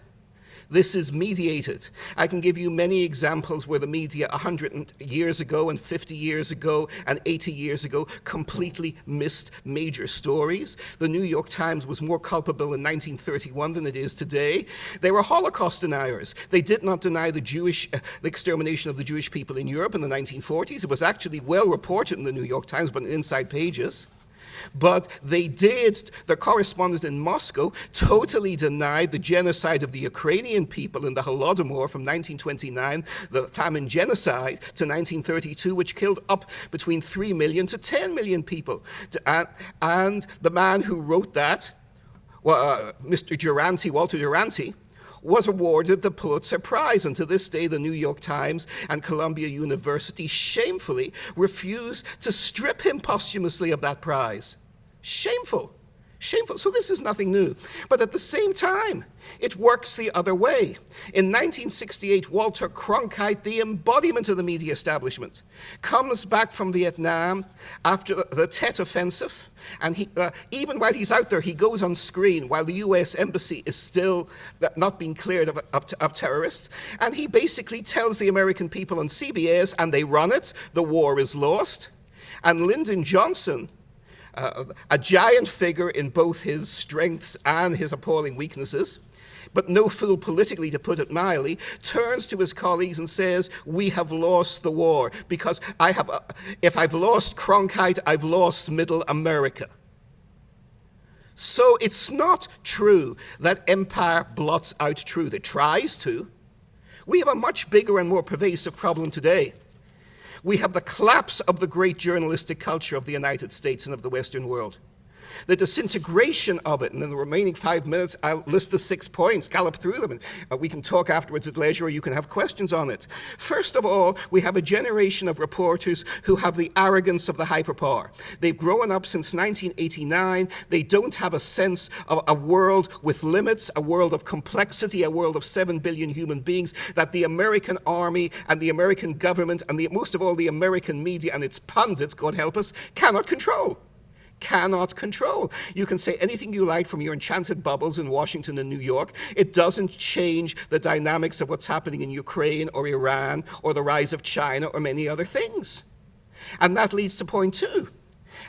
this is mediated. I can give you many examples where the media 100 years ago and 50 years ago and 80 years ago completely missed major stories. The New York Times was more culpable in 1931 than it is today. They were Holocaust deniers. They did not deny the extermination of the Jewish people in Europe in the 1940s. It was actually well reported in the New York Times, but in inside pages. But they did, their correspondent in Moscow totally denied the genocide of the Ukrainian people in the Holodomor from 1929, the famine genocide, to 1932, which killed up between 3 million to 10 million people. And the man who wrote that, Mr. Duranty, Walter Duranty, was awarded the Pulitzer Prize, and to this day the New York Times and Columbia University shamefully refuse to strip him posthumously of that prize. Shameful. Shameful. So this is nothing new. But at the same time, it works the other way. In 1968, Walter Cronkite, the embodiment of the media establishment, comes back from Vietnam after the Tet Offensive, and even while he's out there, he goes on screen while the U.S. Embassy is still not being cleared of terrorists, and he basically tells the American people on CBS, and they run it, the war is lost. And Lyndon Johnson, a giant figure in both his strengths and his appalling weaknesses, but no fool politically, to put it mildly, turns to his colleagues and says, we have lost the war, because if I've lost Cronkite, I've lost Middle America. So it's not true that empire blots out truth. It tries to. We have a much bigger and more pervasive problem today. We have the collapse of the great journalistic culture of the United States and of the Western world. the disintegration of it. And in the remaining 5 minutes, I'll list the 6 points, gallop through them, and we can talk afterwards at leisure, or you can have questions on it. First of all, we have a generation of reporters who have the arrogance of the hyperpower. They've grown up since 1989. They don't have a sense of a world with limits, a world of complexity, a world of 7 billion human beings that the American army and the American government and most of all the American media and its pundits, God help us, cannot control. Cannot control. You can say anything you like from your enchanted bubbles in Washington and New York. It doesn't change the dynamics of what's happening in Ukraine or Iran or the rise of China or many other things. And that leads to point 2.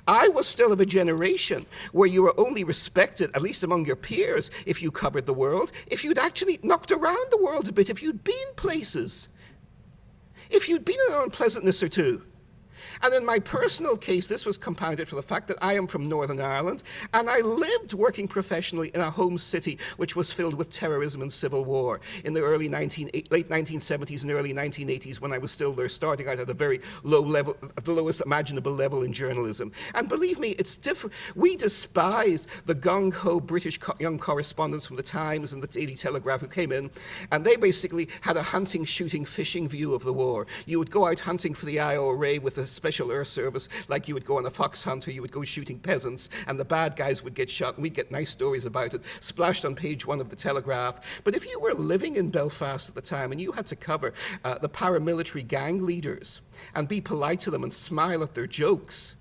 I was still of a generation where you were only respected, at least among your peers, if you covered the world, if you'd actually knocked around the world a bit, if you'd been places, if you'd been in an unpleasantness or two. And in my personal case, this was compounded for the fact that I am from Northern Ireland, and I lived working professionally in a home city which was filled with terrorism and civil war in the late 1970s and early 1980s, when I was still there, starting out at a very low level, at the lowest imaginable level in journalism. And believe me, it's different. We despised the gung-ho British young correspondents from the Times and the Daily Telegraph who came in, and they basically had a hunting, shooting, fishing view of the war. You would go out hunting for the IRA with a Special Air Service, like you would go on a fox hunt, or you would go shooting peasants, and the bad guys would get shot, and we'd get nice stories about it, splashed on page 1 of the Telegraph. But if you were living in Belfast at the time, and you had to cover the paramilitary gang leaders, and be polite to them and smile at their jokes,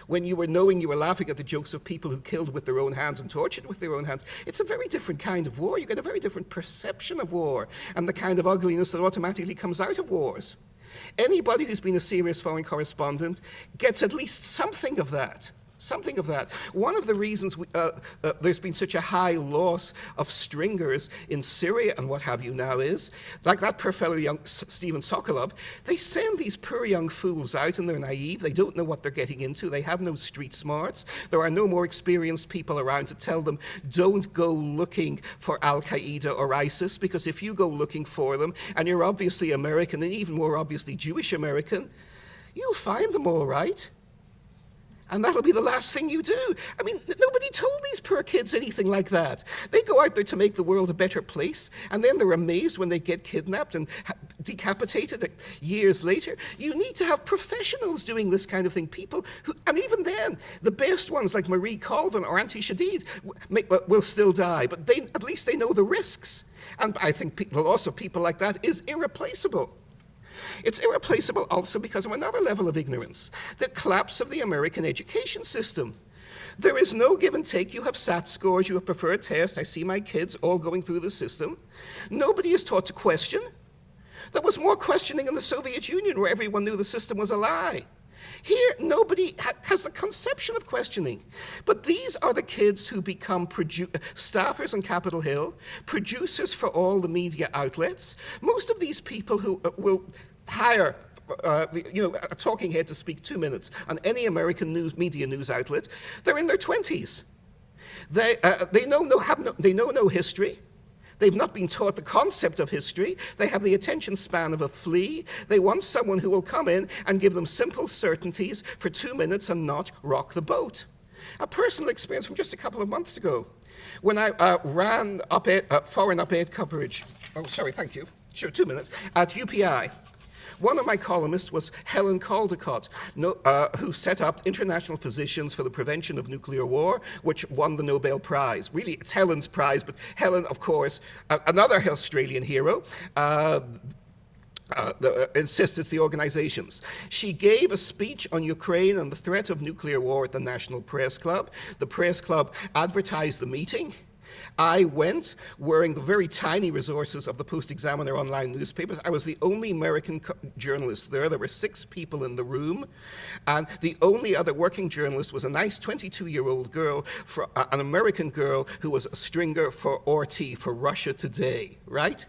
when you were knowing you were laughing at the jokes of people who killed with their own hands and tortured with their own hands, it's a very different kind of war. You get a very different perception of war, and the kind of ugliness that automatically comes out of wars. Anybody who's been a serious foreign correspondent gets at least something of that. Something of that. One of the reasons there's been such a high loss of stringers in Syria and what have you now is, like that poor fellow young Stephen Sokolov, they send these poor young fools out and they're naive, they don't know what they're getting into, they have no street smarts, there are no more experienced people around to tell them, don't go looking for Al-Qaeda or ISIS, because if you go looking for them, and you're obviously American and even more obviously Jewish American, you'll find them all right. And that'll be the last thing you do. I mean, nobody told these poor kids anything like that. They go out there to make the world a better place, and then they're amazed when they get kidnapped and decapitated years later. You need to have professionals doing this kind of thing, people who, and even then, the best ones like Marie Colvin or Auntie Shadid will still die, but at least they know the risks. And I think the loss of people like that is irreplaceable. It's irreplaceable also because of another level of ignorance, the collapse of the American education system. There is no give and take. You have SAT scores, you have preferred tests. I see my kids all going through the system. Nobody is taught to question. There was more questioning in the Soviet Union, where everyone knew the system was a lie. Here, nobody has the conception of questioning. But these are the kids who become staffers on Capitol Hill, producers for all the media outlets. Most of these people who will hire a talking head to speak 2 minutes on any American media news outlet, they're in their 20s. They know no history. They've not been taught the concept of history. They have the attention span of a flea. They want someone who will come in and give them simple certainties for 2 minutes and not rock the boat. A personal experience from just a couple of months ago, when I ran foreign op-ed coverage, 2 minutes, at UPI. One of my columnists was Helen Caldecott, who set up International Physicians for the Prevention of Nuclear War, which won the Nobel Prize. Really, it's Helen's prize, but Helen, of course, another Australian hero, insists it's the organizations. She gave a speech on Ukraine and the threat of nuclear war at the National Press Club. The Press Club advertised the meeting. I went wearing the very tiny resources of the Post-Examiner online newspapers. I was the only American journalist there. There were 6 people in the room. And the only other working journalist was a nice 22-year-old girl, an American girl who was a stringer for RT, for Russia Today, right?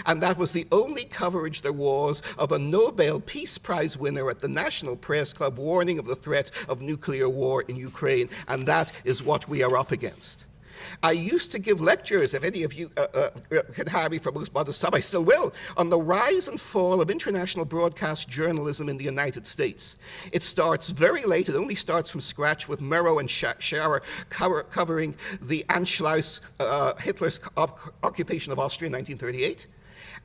And that was the only coverage there was of a Nobel Peace Prize winner at the National Press Club warning of the threat of nuclear war in Ukraine. And that is what we are up against. I used to give lectures, if any of you can hire me for most modest sum, I still will, on the rise and fall of international broadcast journalism in the United States. It starts very late. It only starts from scratch with Murrow and Schauer covering the Anschluss, Hitler's occupation of Austria in 1938.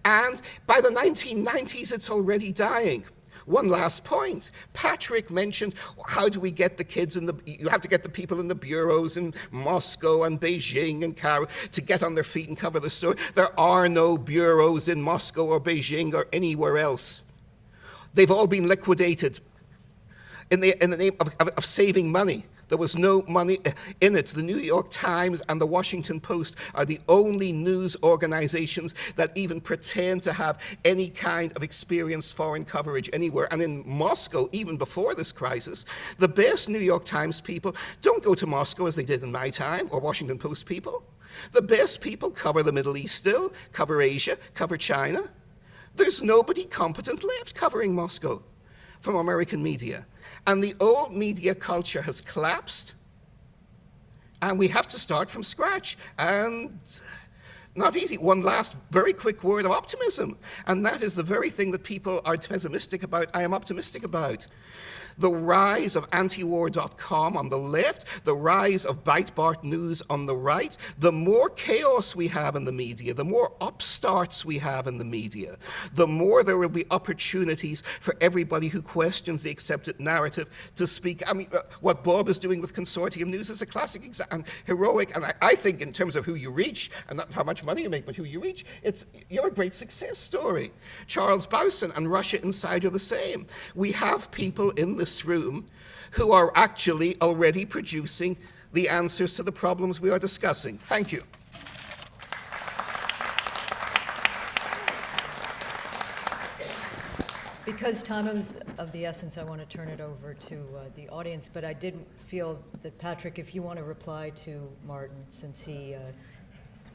And by the 1990s, it's already dying. One last point. Patrick mentioned, how do we get the kids you have to get the people in the bureaus in Moscow and Beijing and Cairo to get on their feet and cover the story. There are no bureaus in Moscow or Beijing or anywhere else. They've all been liquidated in the name of saving money. There was no money in it. The New York Times and the Washington Post are the only news organizations that even pretend to have any kind of experienced foreign coverage anywhere. And in Moscow, even before this crisis, the best New York Times people don't go to Moscow as they did in my time, or Washington Post people. The best people cover the Middle East still, cover Asia, cover China. There's nobody competent left covering Moscow from American media. And the old media culture has collapsed, and we have to start from scratch. And not easy. One last very quick word of optimism, and that is the very thing that people are pessimistic about, I am optimistic about. The rise of antiwar.com on the left, the rise of Breitbart News on the right. The more chaos we have in the media, the more upstarts we have in the media, the more there will be opportunities for everybody who questions the accepted narrative to speak. I mean, what Bob is doing with Consortium News is a classic example, and heroic, and I think in terms of who you reach, and not how much money you make, but who you reach, you're a great success story. Charles Bowson and Russia Inside are the same. We have people in this room who are actually already producing the answers to the problems we are discussing. Thank you. Because time is of the essence, I want to turn it over to the audience, but I did feel that, Patrick, if you want to reply to Martin, since he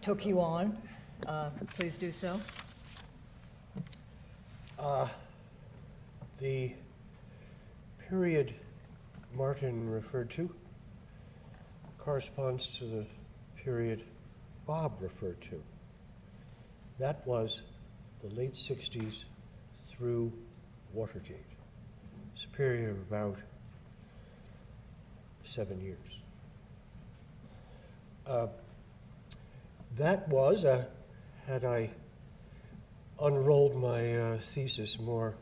took you on, please do so. The period Martin referred to corresponds to the period Bob referred to. That was the late 60s through Watergate. It's a period of about 7 years. That was, had I unrolled my thesis more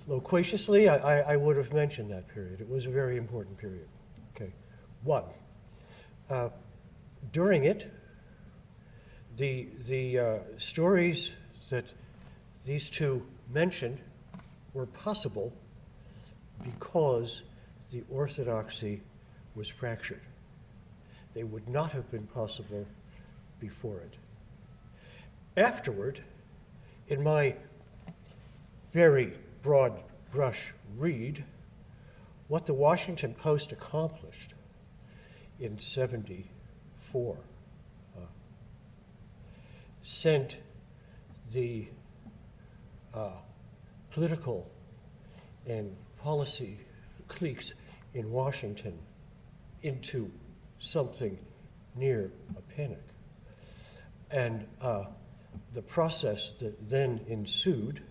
loquaciously, I would have mentioned that period. It was a very important period. Okay. One, during it, the stories that these two mentioned were possible because the orthodoxy was fractured. They would not have been possible before it. Afterward, in my very broad brush read, what the Washington Post accomplished in '74 sent the political and policy cliques in Washington into something near a panic. And the process that then ensued,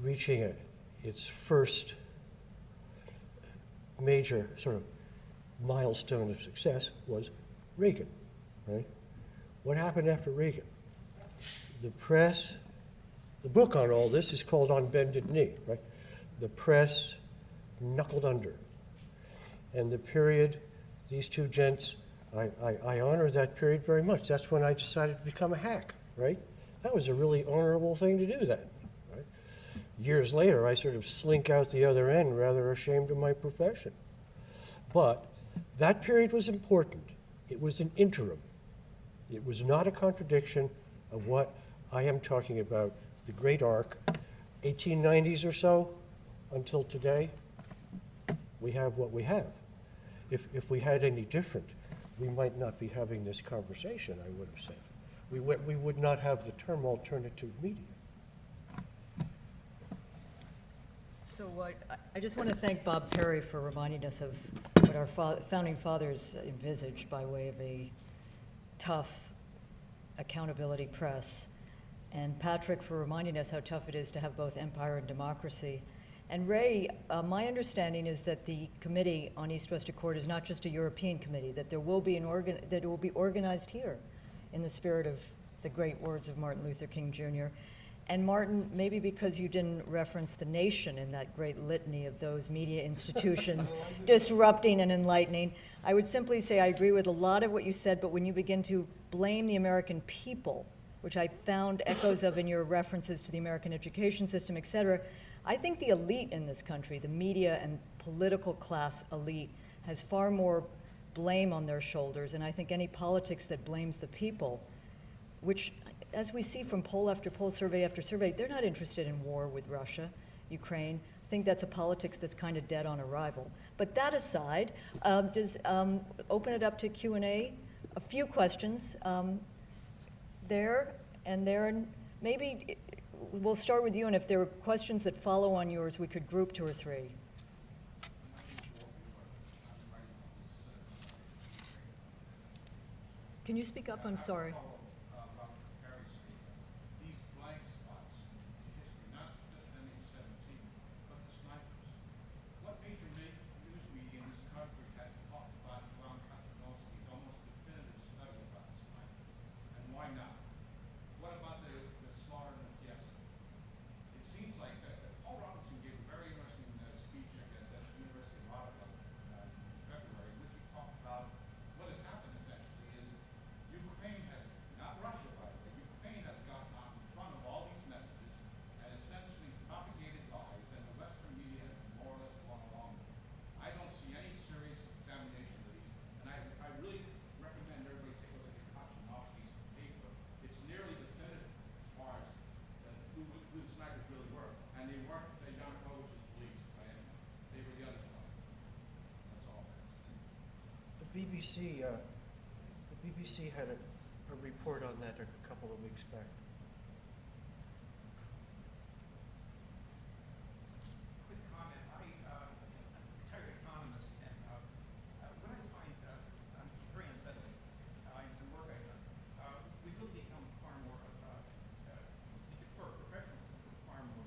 reaching its first major sort of milestone of success, was Reagan, right? What happened after Reagan? The press, the book on all this is called On Bended Knee, right? The press knuckled under. And the period, these two gents, I honor that period very much. That's when I decided to become a hack, right? That was a really honorable thing to do then, right? Years later, I sort of slink out the other end, rather ashamed of my profession. But that period was important. It was an interim. It was not a contradiction of what I am talking about, the great arc, 1890s or so until today. We have what we have. If we had any different, we might not be having this conversation, I would have said. We would not have the term alternative media. So I just want to thank Bob Parry for reminding us of what our founding fathers envisaged by way of a tough accountability press, and Patrick for reminding us how tough it is to have both empire and democracy. And Ray, my understanding is that the Committee on East-West Accord is not just a European committee, that there will be that it will be organized here in the spirit of the great words of Martin Luther King Jr. And Martin, maybe because you didn't reference the nation in that great litany of those media institutions disrupting and enlightening, I would simply say I agree with a lot of what you said, but when you begin to blame the American people, which I found echoes of in your references to the American education system, et cetera, I think the elite in this country, the media and political class elite, has far more blame on their shoulders, and I think any politics that blames the people, which, as we see from poll after poll, survey after survey, they're not interested in war with Russia, Ukraine. I think that's a politics that's kind of dead on arrival. But that aside, open it up to Q&A. A few questions there, and maybe we'll start with you, and if there are questions that follow on yours, we could group 2 or 3. Can you speak up? I'm sorry. These blank spots in history, not just MH17, but the snipers. What major news media in this country has talked about Ivan Katrinovsky's almost definitive study about the snipers? And why not? What about the slaughter in Odessa? It seems like Paul Robinson gave a very interesting speech, I guess, at the University of Ottawa in February, in which he talked about what has happened essentially is Ukraine has, not Russia by the way, Ukraine has gotten out in front of all these messages and essentially propagated lies, and the Western media has more or less gone along with it. I don't see any serious examination of these, and I really recommend everybody take a look at Kachinovsky's paper. It's nearly definitive as far as who the snipers really were, and they weren't Yanukovych's police by any means. They were the other side. That's all. The BBC had a report on that a couple of weeks back. Quick comment. I'm a retired economist, and what I find very unsettling in some work I've done, we really become far more, for professionals, far more,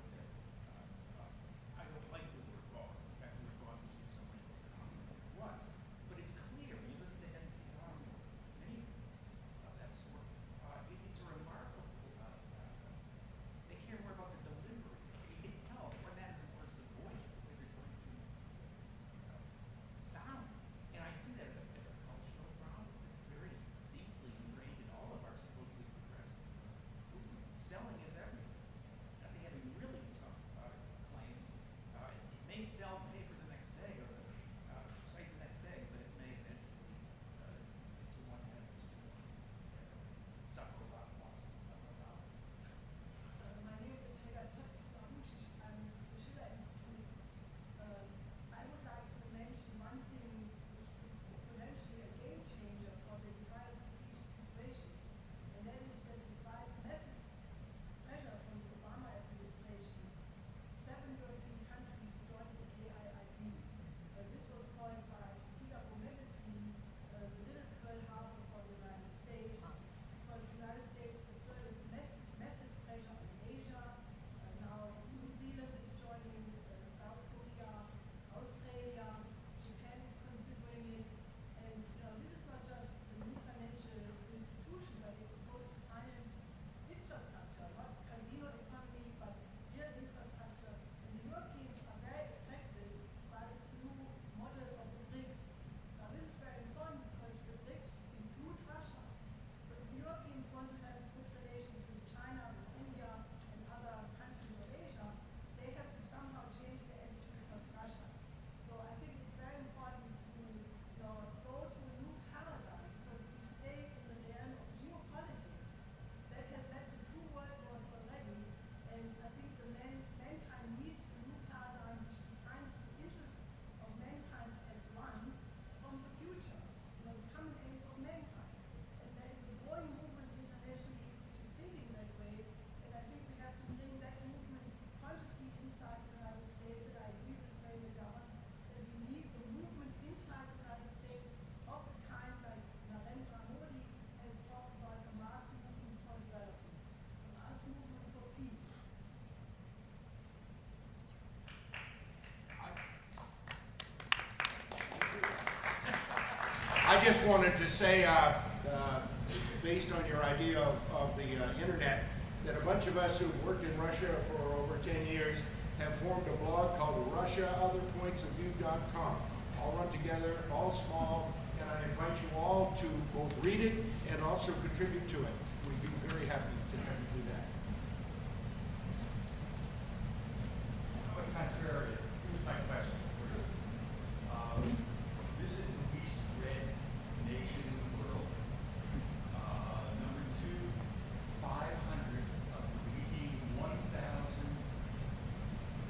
I don't like the word boss. In fact, the word boss is used so much more common than it was. But it's clear when you listen to NPR, many of that sort, it's a remarkable just wanted to say, based on your idea of the internet, that a bunch of us who've worked in Russia for over 10 years have formed a blog called RussiaOtherPointsOfView.com. All run together, all small, and I invite you all to both read it and also contribute to it. We'd be very happy to have you do that. On the contrary, here's my question for you. This is the least read nation in the world. Number two, 500 of the leading 1,000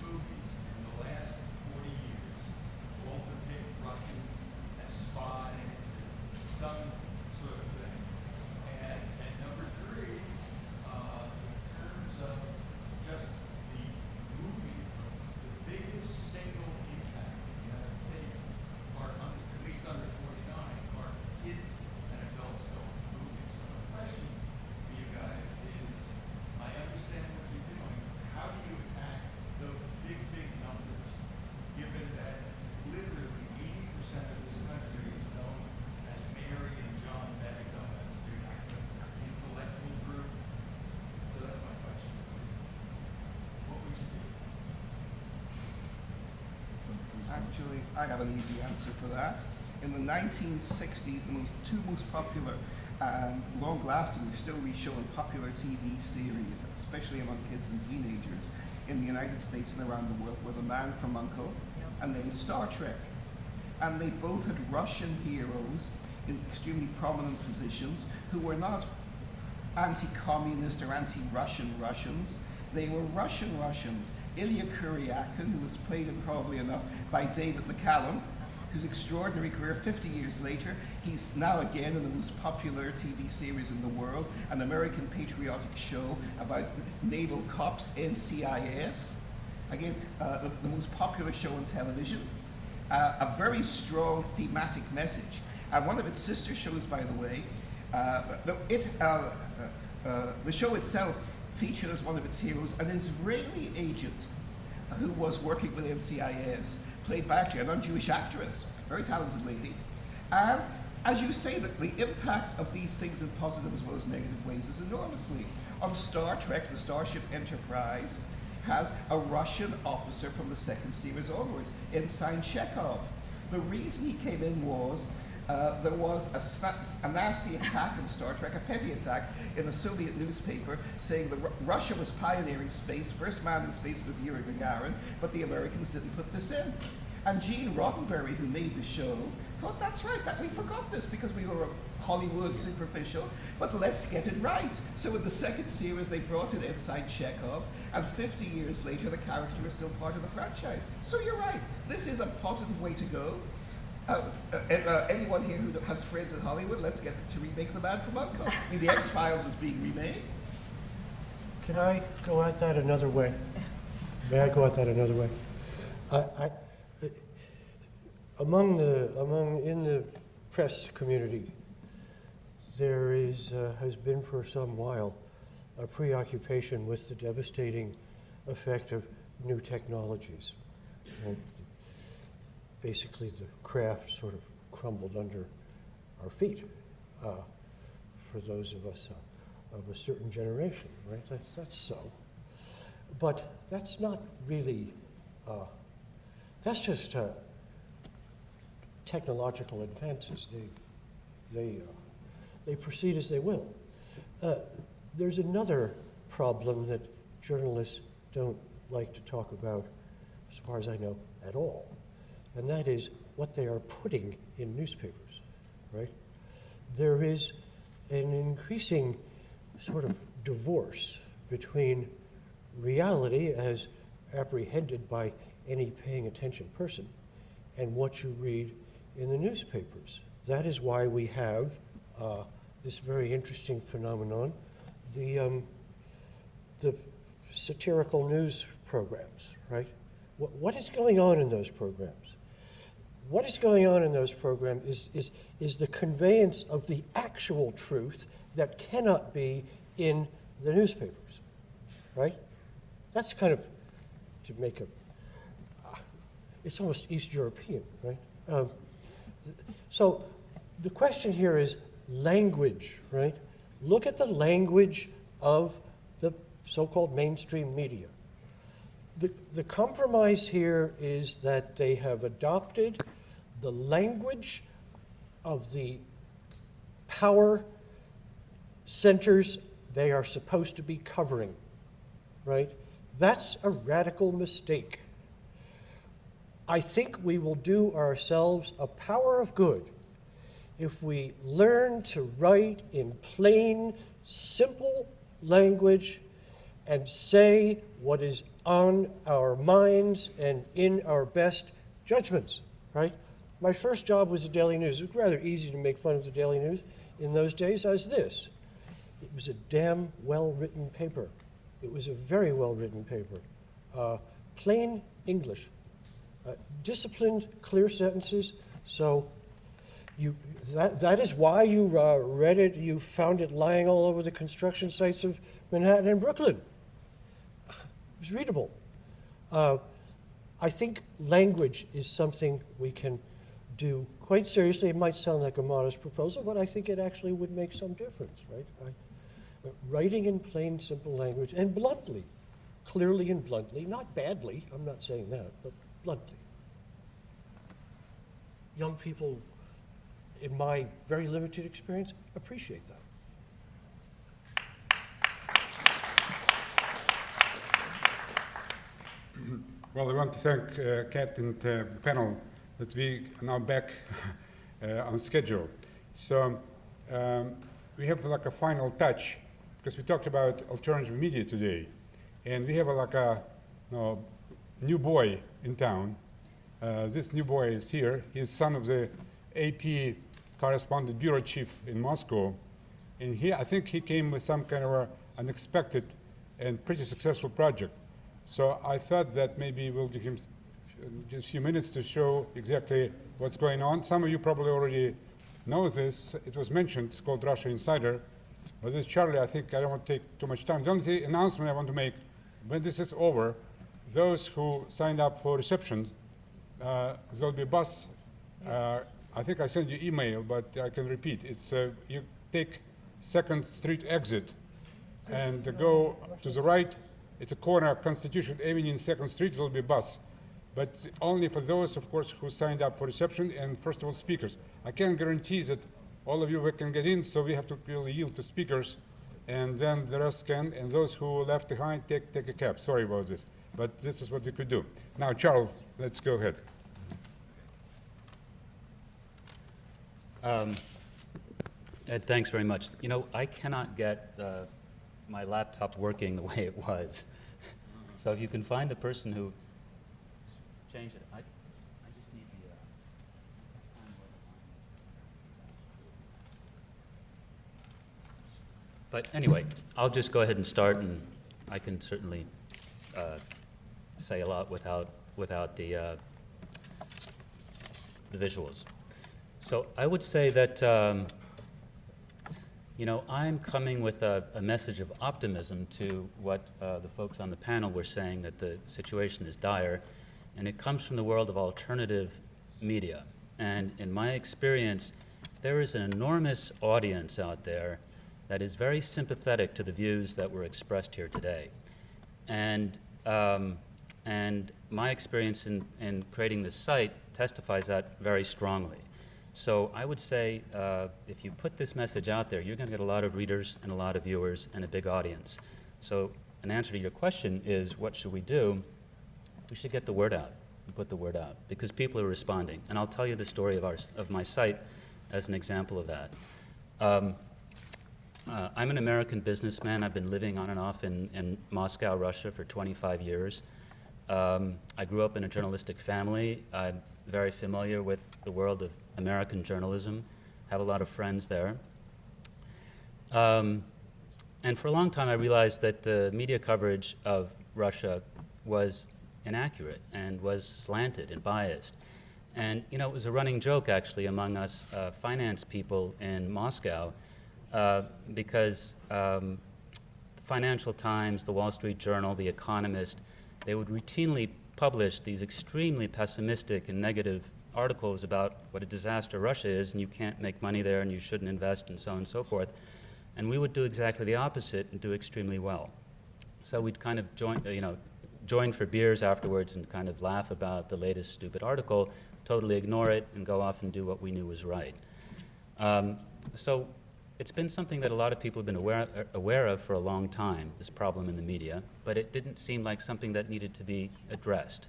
movies in the last 40 years all depict Russians as spies and some sort of thing. And number three, in terms of just the movie, the biggest single impact in the United States are, at least under 49, are kids and adults going to movies. So my question for you guys is, I understand what you're doing. How do you attack those big, big numbers, given that literally 80% of this country is known as Mary and John Medico, as the intellectual group? So that's my question. What would you do? Actually, I have an easy answer for that. In the 1960s, the two most popular and long-lasting, still re-shown popular TV series, especially among kids and teenagers in the United States and around the world, were The Man from U.N.C.L.E. and then Star Trek. And they both had Russian heroes in extremely prominent positions who were not anti-communist or anti-Russian Russians. They were Russian Russians. Ilya Kuryakin, who was played in probably enough by David McCallum, whose extraordinary career 50 years later, he's now again in the most popular TV series in the world, an American patriotic show about naval cops, NCIS. Again, the most popular show on television. A very strong thematic message. And one of its sister shows, by the way, the show itself featured as one of its heroes an Israeli agent who was working with NCIS, played by actually a non-Jewish actress, very talented lady. And as you say, the impact of these things in positive as well as negative ways is enormously. On Star Trek, the Starship Enterprise has a Russian officer from the second series onwards, Ensign Chekhov. The reason he came in was there was a nasty attack in Star Trek, a petty attack in a Soviet newspaper saying that Russia was pioneering space. First man in space was Yuri Gagarin, but the Americans didn't put this in. And Gene Roddenberry, who made the show, thought, that's right, we forgot this because we were Hollywood superficial, but let's get it right. So in the second series, they brought in Ensign Chekhov, and 50 years later, the character is still part of the franchise. So you're right, this is a positive way to go. Anyone here who has friends in Hollywood, let's get them to remake The Man from U.N.C.L.E. I mean, The X-Files is being remade. Can I go at that another way? May I go at that another way? In the press community, there has been for some while a preoccupation with the devastating effect of new technologies. And basically, the craft sort of crumbled under our feet for those of us of a certain generation, right? That's so. But that's not really, that's just technological advances. They proceed as they will. There's another problem that journalists don't like to talk about, as far as I know, at all, and that is what they are putting in newspapers, right? There is an increasing sort of divorce between reality as apprehended by any paying attention person and what you read in the newspapers. That is why we have this very interesting phenomenon, the satirical news programs, right? What is going on in those programs? What is going on in those programs is the conveyance of the actual truth that cannot be in the newspapers, right? That's kind of, to make it's almost East European, right? So the question here is language, right? Look at the language of the so-called mainstream media. The compromise here is that they have adopted the language of the power centers they are supposed to be covering, right? That's a radical mistake. I think we will do ourselves a power of good if we learn to write in plain, simple language and say what is on our minds and in our best judgments, right? My first job was the Daily News. It was rather easy to make fun of the Daily News in those days as this. It was a damn well-written paper. It was a very well-written paper. Plain English. Disciplined, clear sentences. So that is why you read it, you found it lying all over the construction sites of Manhattan and Brooklyn. It was readable. I think language is something we can do quite seriously. It might sound like a modest proposal, but I think it actually would make some difference, right? Writing in plain, simple language, and bluntly, clearly and bluntly, not badly, I'm not saying that, but bluntly. Young people, in my very limited experience, appreciate that. Well, I want to thank Kat and the panel that we are now back on schedule. So we have like a final touch, because we talked about alternative media today, and we have like a new boy in town. This new boy is here. He's son of the AP correspondent bureau chief in Moscow, and I think he came with some kind of a unexpected and pretty successful project. So I thought that maybe we'll give him just a few minutes to show exactly what's going on. Some of you probably already know this. It was mentioned. It's called Russia Insider. But this Charlie, I think I don't want to take too much time. The only announcement I want to make, when this is over, those who signed up for reception, there'll be a bus. I think I sent you email, but I can repeat. It's you take 2nd Street exit and go to the right. It's a corner of Constitution Avenue and 2nd Street. It will be a bus. But only for those, of course, who signed up for reception and, first of all, speakers. I can't guarantee that all of you can get in, so we have to really yield to speakers, and then the rest can. And those who left behind, take a cab. Sorry about this, but this is what we could do. Now, Charles, let's go ahead. Ed, thanks very much. You know, I cannot get my laptop working the way it was. So if you can find the person who changed it, I just need the But anyway, I'll just go ahead and start, and I can certainly say a lot without the visuals. So I would say that you know, I'm coming with a message of optimism to what the folks on the panel were saying, that the situation is dire, and it comes from the world of alternative media. And in my experience, there is an enormous audience out there that is very sympathetic to the views that were expressed here today. And my experience in creating this site testifies that very strongly. So I would say if you put this message out there, you're going to get a lot of readers and a lot of viewers and a big audience. So an answer to your question is, what should we do? We should get the word out and put the word out, because people are responding. And I'll tell you the story of my site as an example of that. I'm an American businessman. I've been living on and off in Moscow, Russia for 25 years. I grew up in a journalistic family. I'm very familiar with the world of American journalism, have a lot of friends there. And for a long time I realized that the media coverage of Russia was inaccurate and was slanted and biased. And you know, it was a running joke actually among us finance people in Moscow, because the Financial Times, the Wall Street Journal, The Economist, they would routinely publish these extremely pessimistic and negative articles about what a disaster Russia is, and you can't make money there, and you shouldn't invest, and so on and so forth. And we would do exactly the opposite and do extremely well. So we'd kind of join for beers afterwards and kind of laugh about the latest stupid article, totally ignore it, and go off and do what we knew was right. So it's been something that a lot of people have been aware of for a long time, this problem in the media, but it didn't seem like something that needed to be addressed.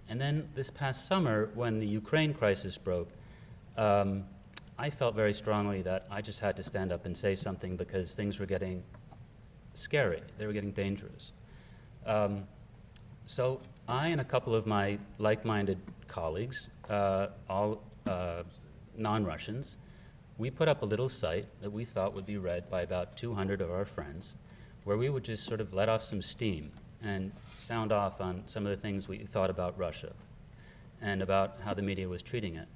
And then this past summer, when the Ukraine crisis broke, I felt very strongly that I just had to stand up and say something because things were getting scary. They were getting dangerous. So I and a couple of my like-minded colleagues, all non-Russians, we put up a little site that we thought would be read by about 200 of our friends, where we would just sort of let off some steam and sound off on some of the things we thought about Russia and about how the media was treating it.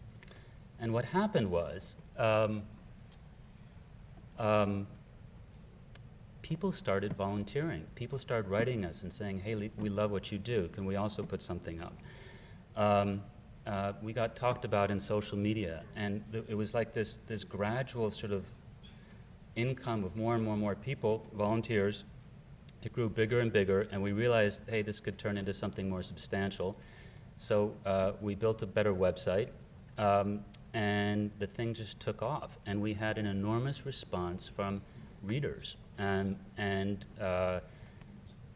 And what happened was, people started volunteering. People started writing us and saying, hey, we love what you do. Can we also put something up? We got talked about in social media, and it was like this gradual sort of income of more and more people, volunteers. It grew bigger and bigger, and we realized, hey, this could turn into something more substantial. So we built a better website, and the thing just took off. And we had an enormous response from readers. And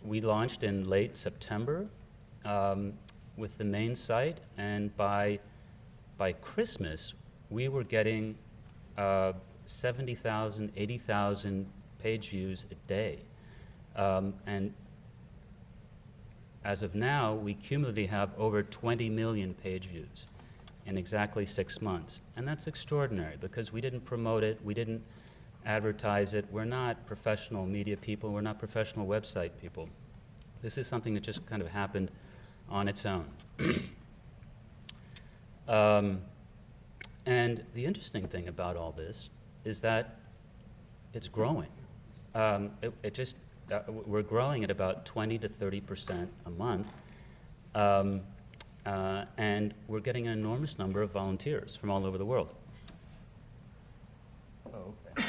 we launched in late September with the main site, and by Christmas, we were getting 70,000, 80,000 page views a day. And as of now, we cumulatively have over 20 million page views in exactly 6 months. And that's extraordinary because we didn't promote it, we didn't advertise it. We're not professional media people, we're not professional website people. This is something that just kind of happened on its own. And the interesting thing about all this is that it's growing. We're growing at about 20 to 30% a month, and we're getting an enormous number of volunteers from all over the world. Oh, okay.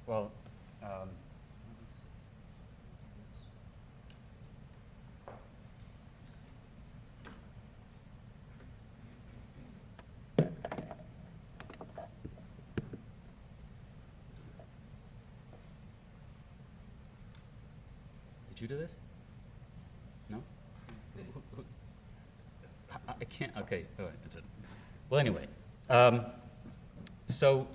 Well, did you do this? No? I can't, okay, all right. That's it. Well, anyway, so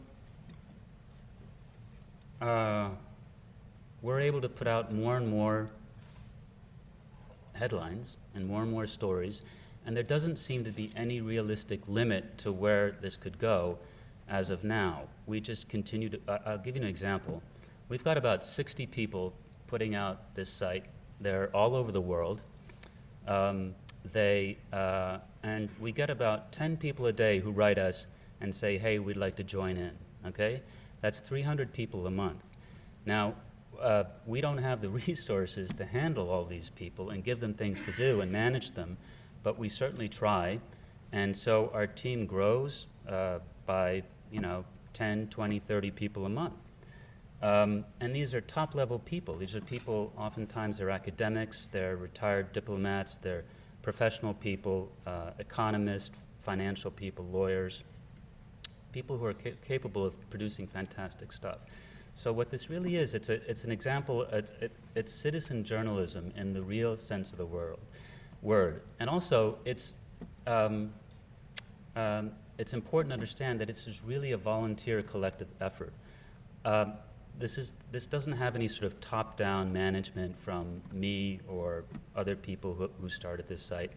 we're able to put out more and more headlines and more stories, and there doesn't seem to be any realistic limit to where this could go as of now. We just continue to, I'll give you an example. We've got about 60 people putting out this site. They're all over the world. And we get about 10 people a day who write us and say, hey, we'd like to join in, okay? That's 300 people a month. Now, we don't have the resources to handle all these people and give them things to do and manage them, but we certainly try. And so our team grows by 10, 20, 30 people a month. And these are top-level people. These are people, oftentimes they're academics, they're retired diplomats, they're professional people, economists, financial people, lawyers, people who are capable of producing fantastic stuff. So what this really is, it's an example, it's citizen journalism in the real sense of the word. And also, it's important to understand that this is really a volunteer collective effort. This doesn't have any sort of top-down management from me or other people who started this site.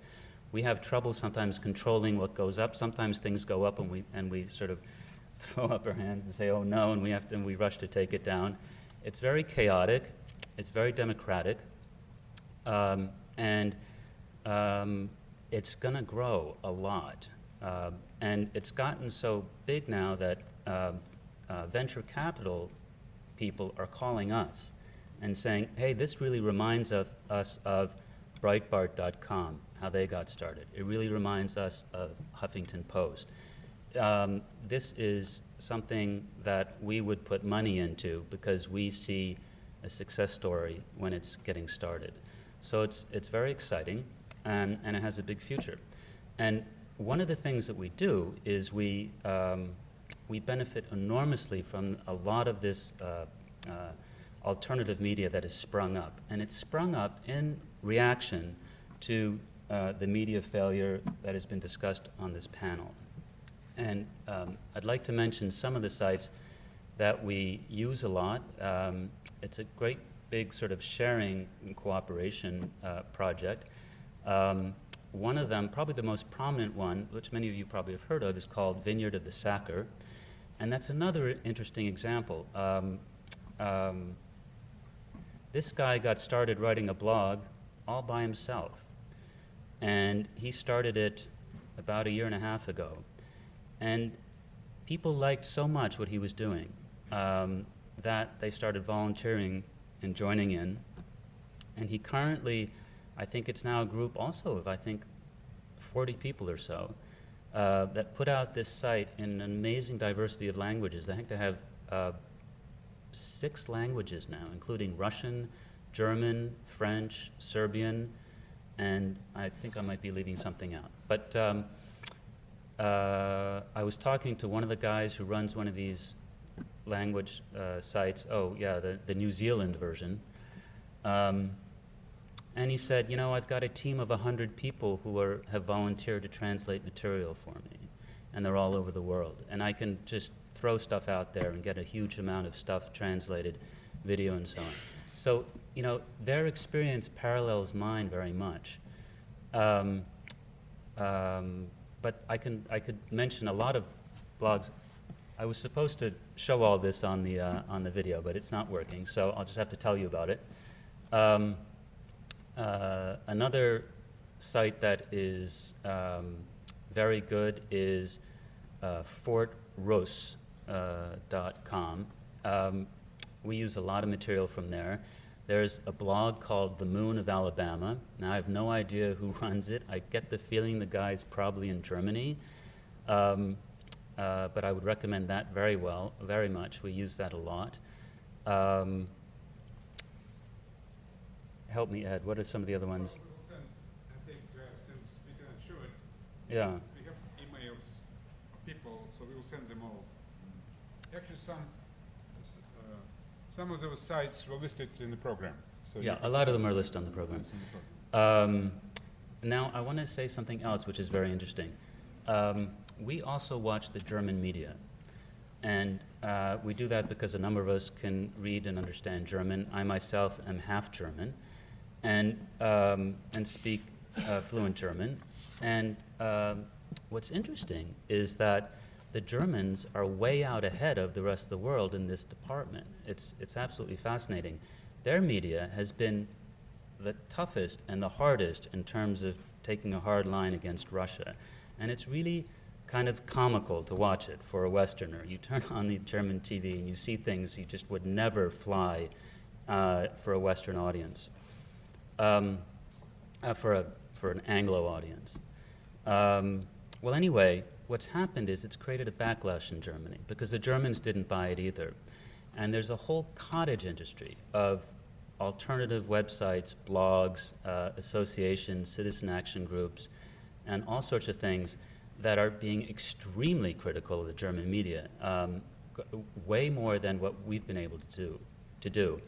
We have trouble sometimes controlling what goes up. Sometimes things go up and we sort of throw up our hands and say, oh no, and we rush to take it down. It's very chaotic. It's very democratic. And it's going to grow a lot. And it's gotten so big now that venture capital people are calling us and saying, hey, this really reminds us of Breitbart.com, how they got started. It really reminds us of Huffington Post. This is something that we would put money into because we see a success story when it's getting started. So it's very exciting, and it has a big future. And one of the things that we do is we benefit enormously from a lot of this alternative media that has sprung up. And it's sprung up in reaction to the media failure that has been discussed on this panel. And I'd like to mention some of the sites that we use a lot. It's a great big sort of sharing and cooperation project. One of them, probably the most prominent one, which many of you probably have heard of, is called Vineyard of the Sacker. And that's another interesting example. This guy got started writing a blog all by himself. And he started it about 1.5 years ago. And people liked so much what he was doing that they started volunteering and joining in. And he currently, I think it's now a group also of, 40 people or so, that put out this site in an amazing diversity of languages. I think they have 6 languages now, including Russian, German, French, Serbian, and I think I might be leaving something out. But I was talking to one of the guys who runs one of these language sites, the New Zealand version, and he said, you know, I've got a team of 100 people who have volunteered to translate material for me, and they're all over the world. And I can just throw stuff out there and get a huge amount of stuff translated, video and so on. So, you know, their experience parallels mine very much. But I could mention a lot of blogs. I was supposed to show all this on the video, but it's not working, so I'll just have to tell you about it. Another site that is very good is fortrose.com. We use a lot of material from there. There's a blog called The Moon of Alabama. Now, I have no idea who runs it. I get the feeling the guy's probably in Germany. But I would recommend that very much. We use that a lot. Help me, Ed. What are some of the other ones? We'll send, I think, since we cannot show it, Yeah. we have emails of people, so we will send them all. Actually, some of those sites were listed in the program. So Yeah, a lot of them are listed on the program. Now, I want to say something else which is very interesting. We also watch the German media. And we do that because a number of us can read and understand German. I myself am half German and speak fluent German. And what's interesting is that the Germans are way out ahead of the rest of the world in this department. It's absolutely fascinating. Their media has been the toughest and the hardest in terms of taking a hard line against Russia. And it's really kind of comical to watch it for a Westerner. You turn on the German TV and you see things you just would never fly for a Western audience, for an Anglo audience. Well, anyway, what's happened is it's created a backlash in Germany because the Germans didn't buy it either. And there's a whole cottage industry of alternative websites, blogs, associations, citizen action groups, and all sorts of things that are being extremely critical of the German media, way more than what we've been able to do.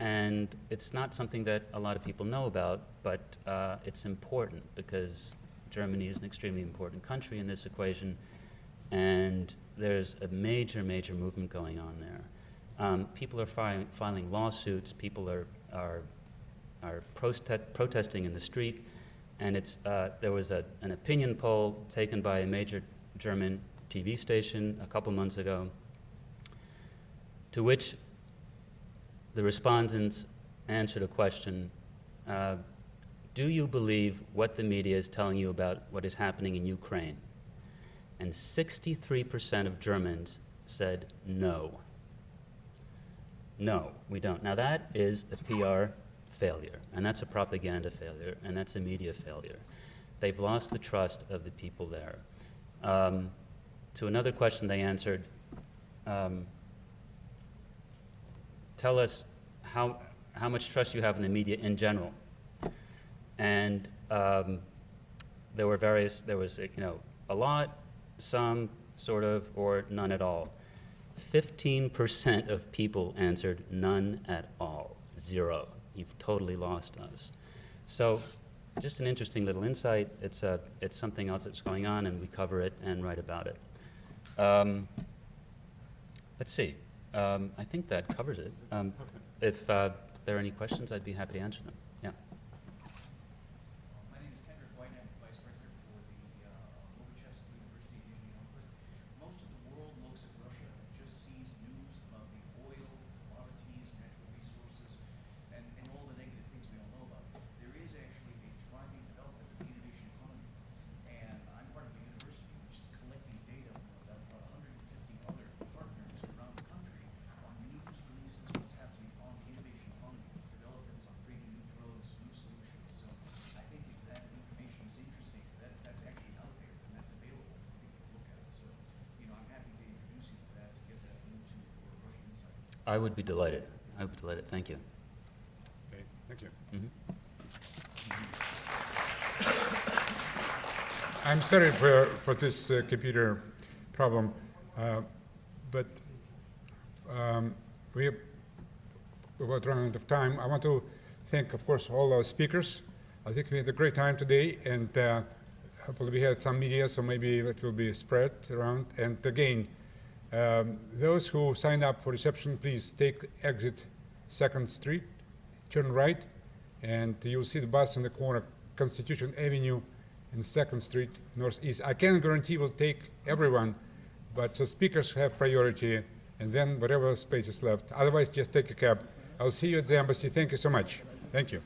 And it's not something that a lot of people know about, but it's important because Germany is an extremely important country in this equation, and there's a major, major movement going on there. People are filing lawsuits, people are protesting in the street, and there was an opinion poll taken by a major German TV station a couple months ago, to which the respondents answered a question, do you believe what the media is telling you about what is happening in Ukraine? And 63% of Germans said no. No, we don't. Now that is a PR failure, and that's a propaganda failure, and that's a media failure. They've lost the trust of the people there. To another question they answered, tell us how much trust you have in the media in general. And there was a lot, some, sort of, or none at all. 15% of people answered none at all, 0. You've totally lost us. So just an interesting little insight. It's something else that's going on, and we cover it and write about it. Let's see. I think that covers it. If there are any questions, I'd be happy to answer them. Yeah. My name is Kendrick White. I'm Vice Rector for the University of Nijni Novgorod. Most of the world looks at Russia and just sees news about the oil, commodities, natural resources, and all the negative things we all know about. There is actually a thriving development of the innovation economy. And I'm part of a university which is collecting data from about 150 other partners around the country on news releases, what's happening on the innovation economy, developments on creating new drugs, new solutions. So I think if that information is interesting, that's actually out there and that's available for people to look at. So, I'm happy to introduce you to that to get that into your Russian insight. I would be delighted. I would be delighted. Thank you. Okay, thank you. I'm sorry for this computer problem, but we have about run out of time. I want to thank, of course, all our speakers. I think we had a great time today, and hopefully we had some media, so maybe it will be spread around. And again, those who signed up for reception, please take exit 2nd Street, turn right, and you'll see the bus in the corner, Constitution Avenue in 2nd Street, Northeast. I can't guarantee we'll take everyone, but the speakers have priority, and then whatever space is left. Otherwise, just take a cab. I'll see you at the embassy. Thank you so much. Thank you.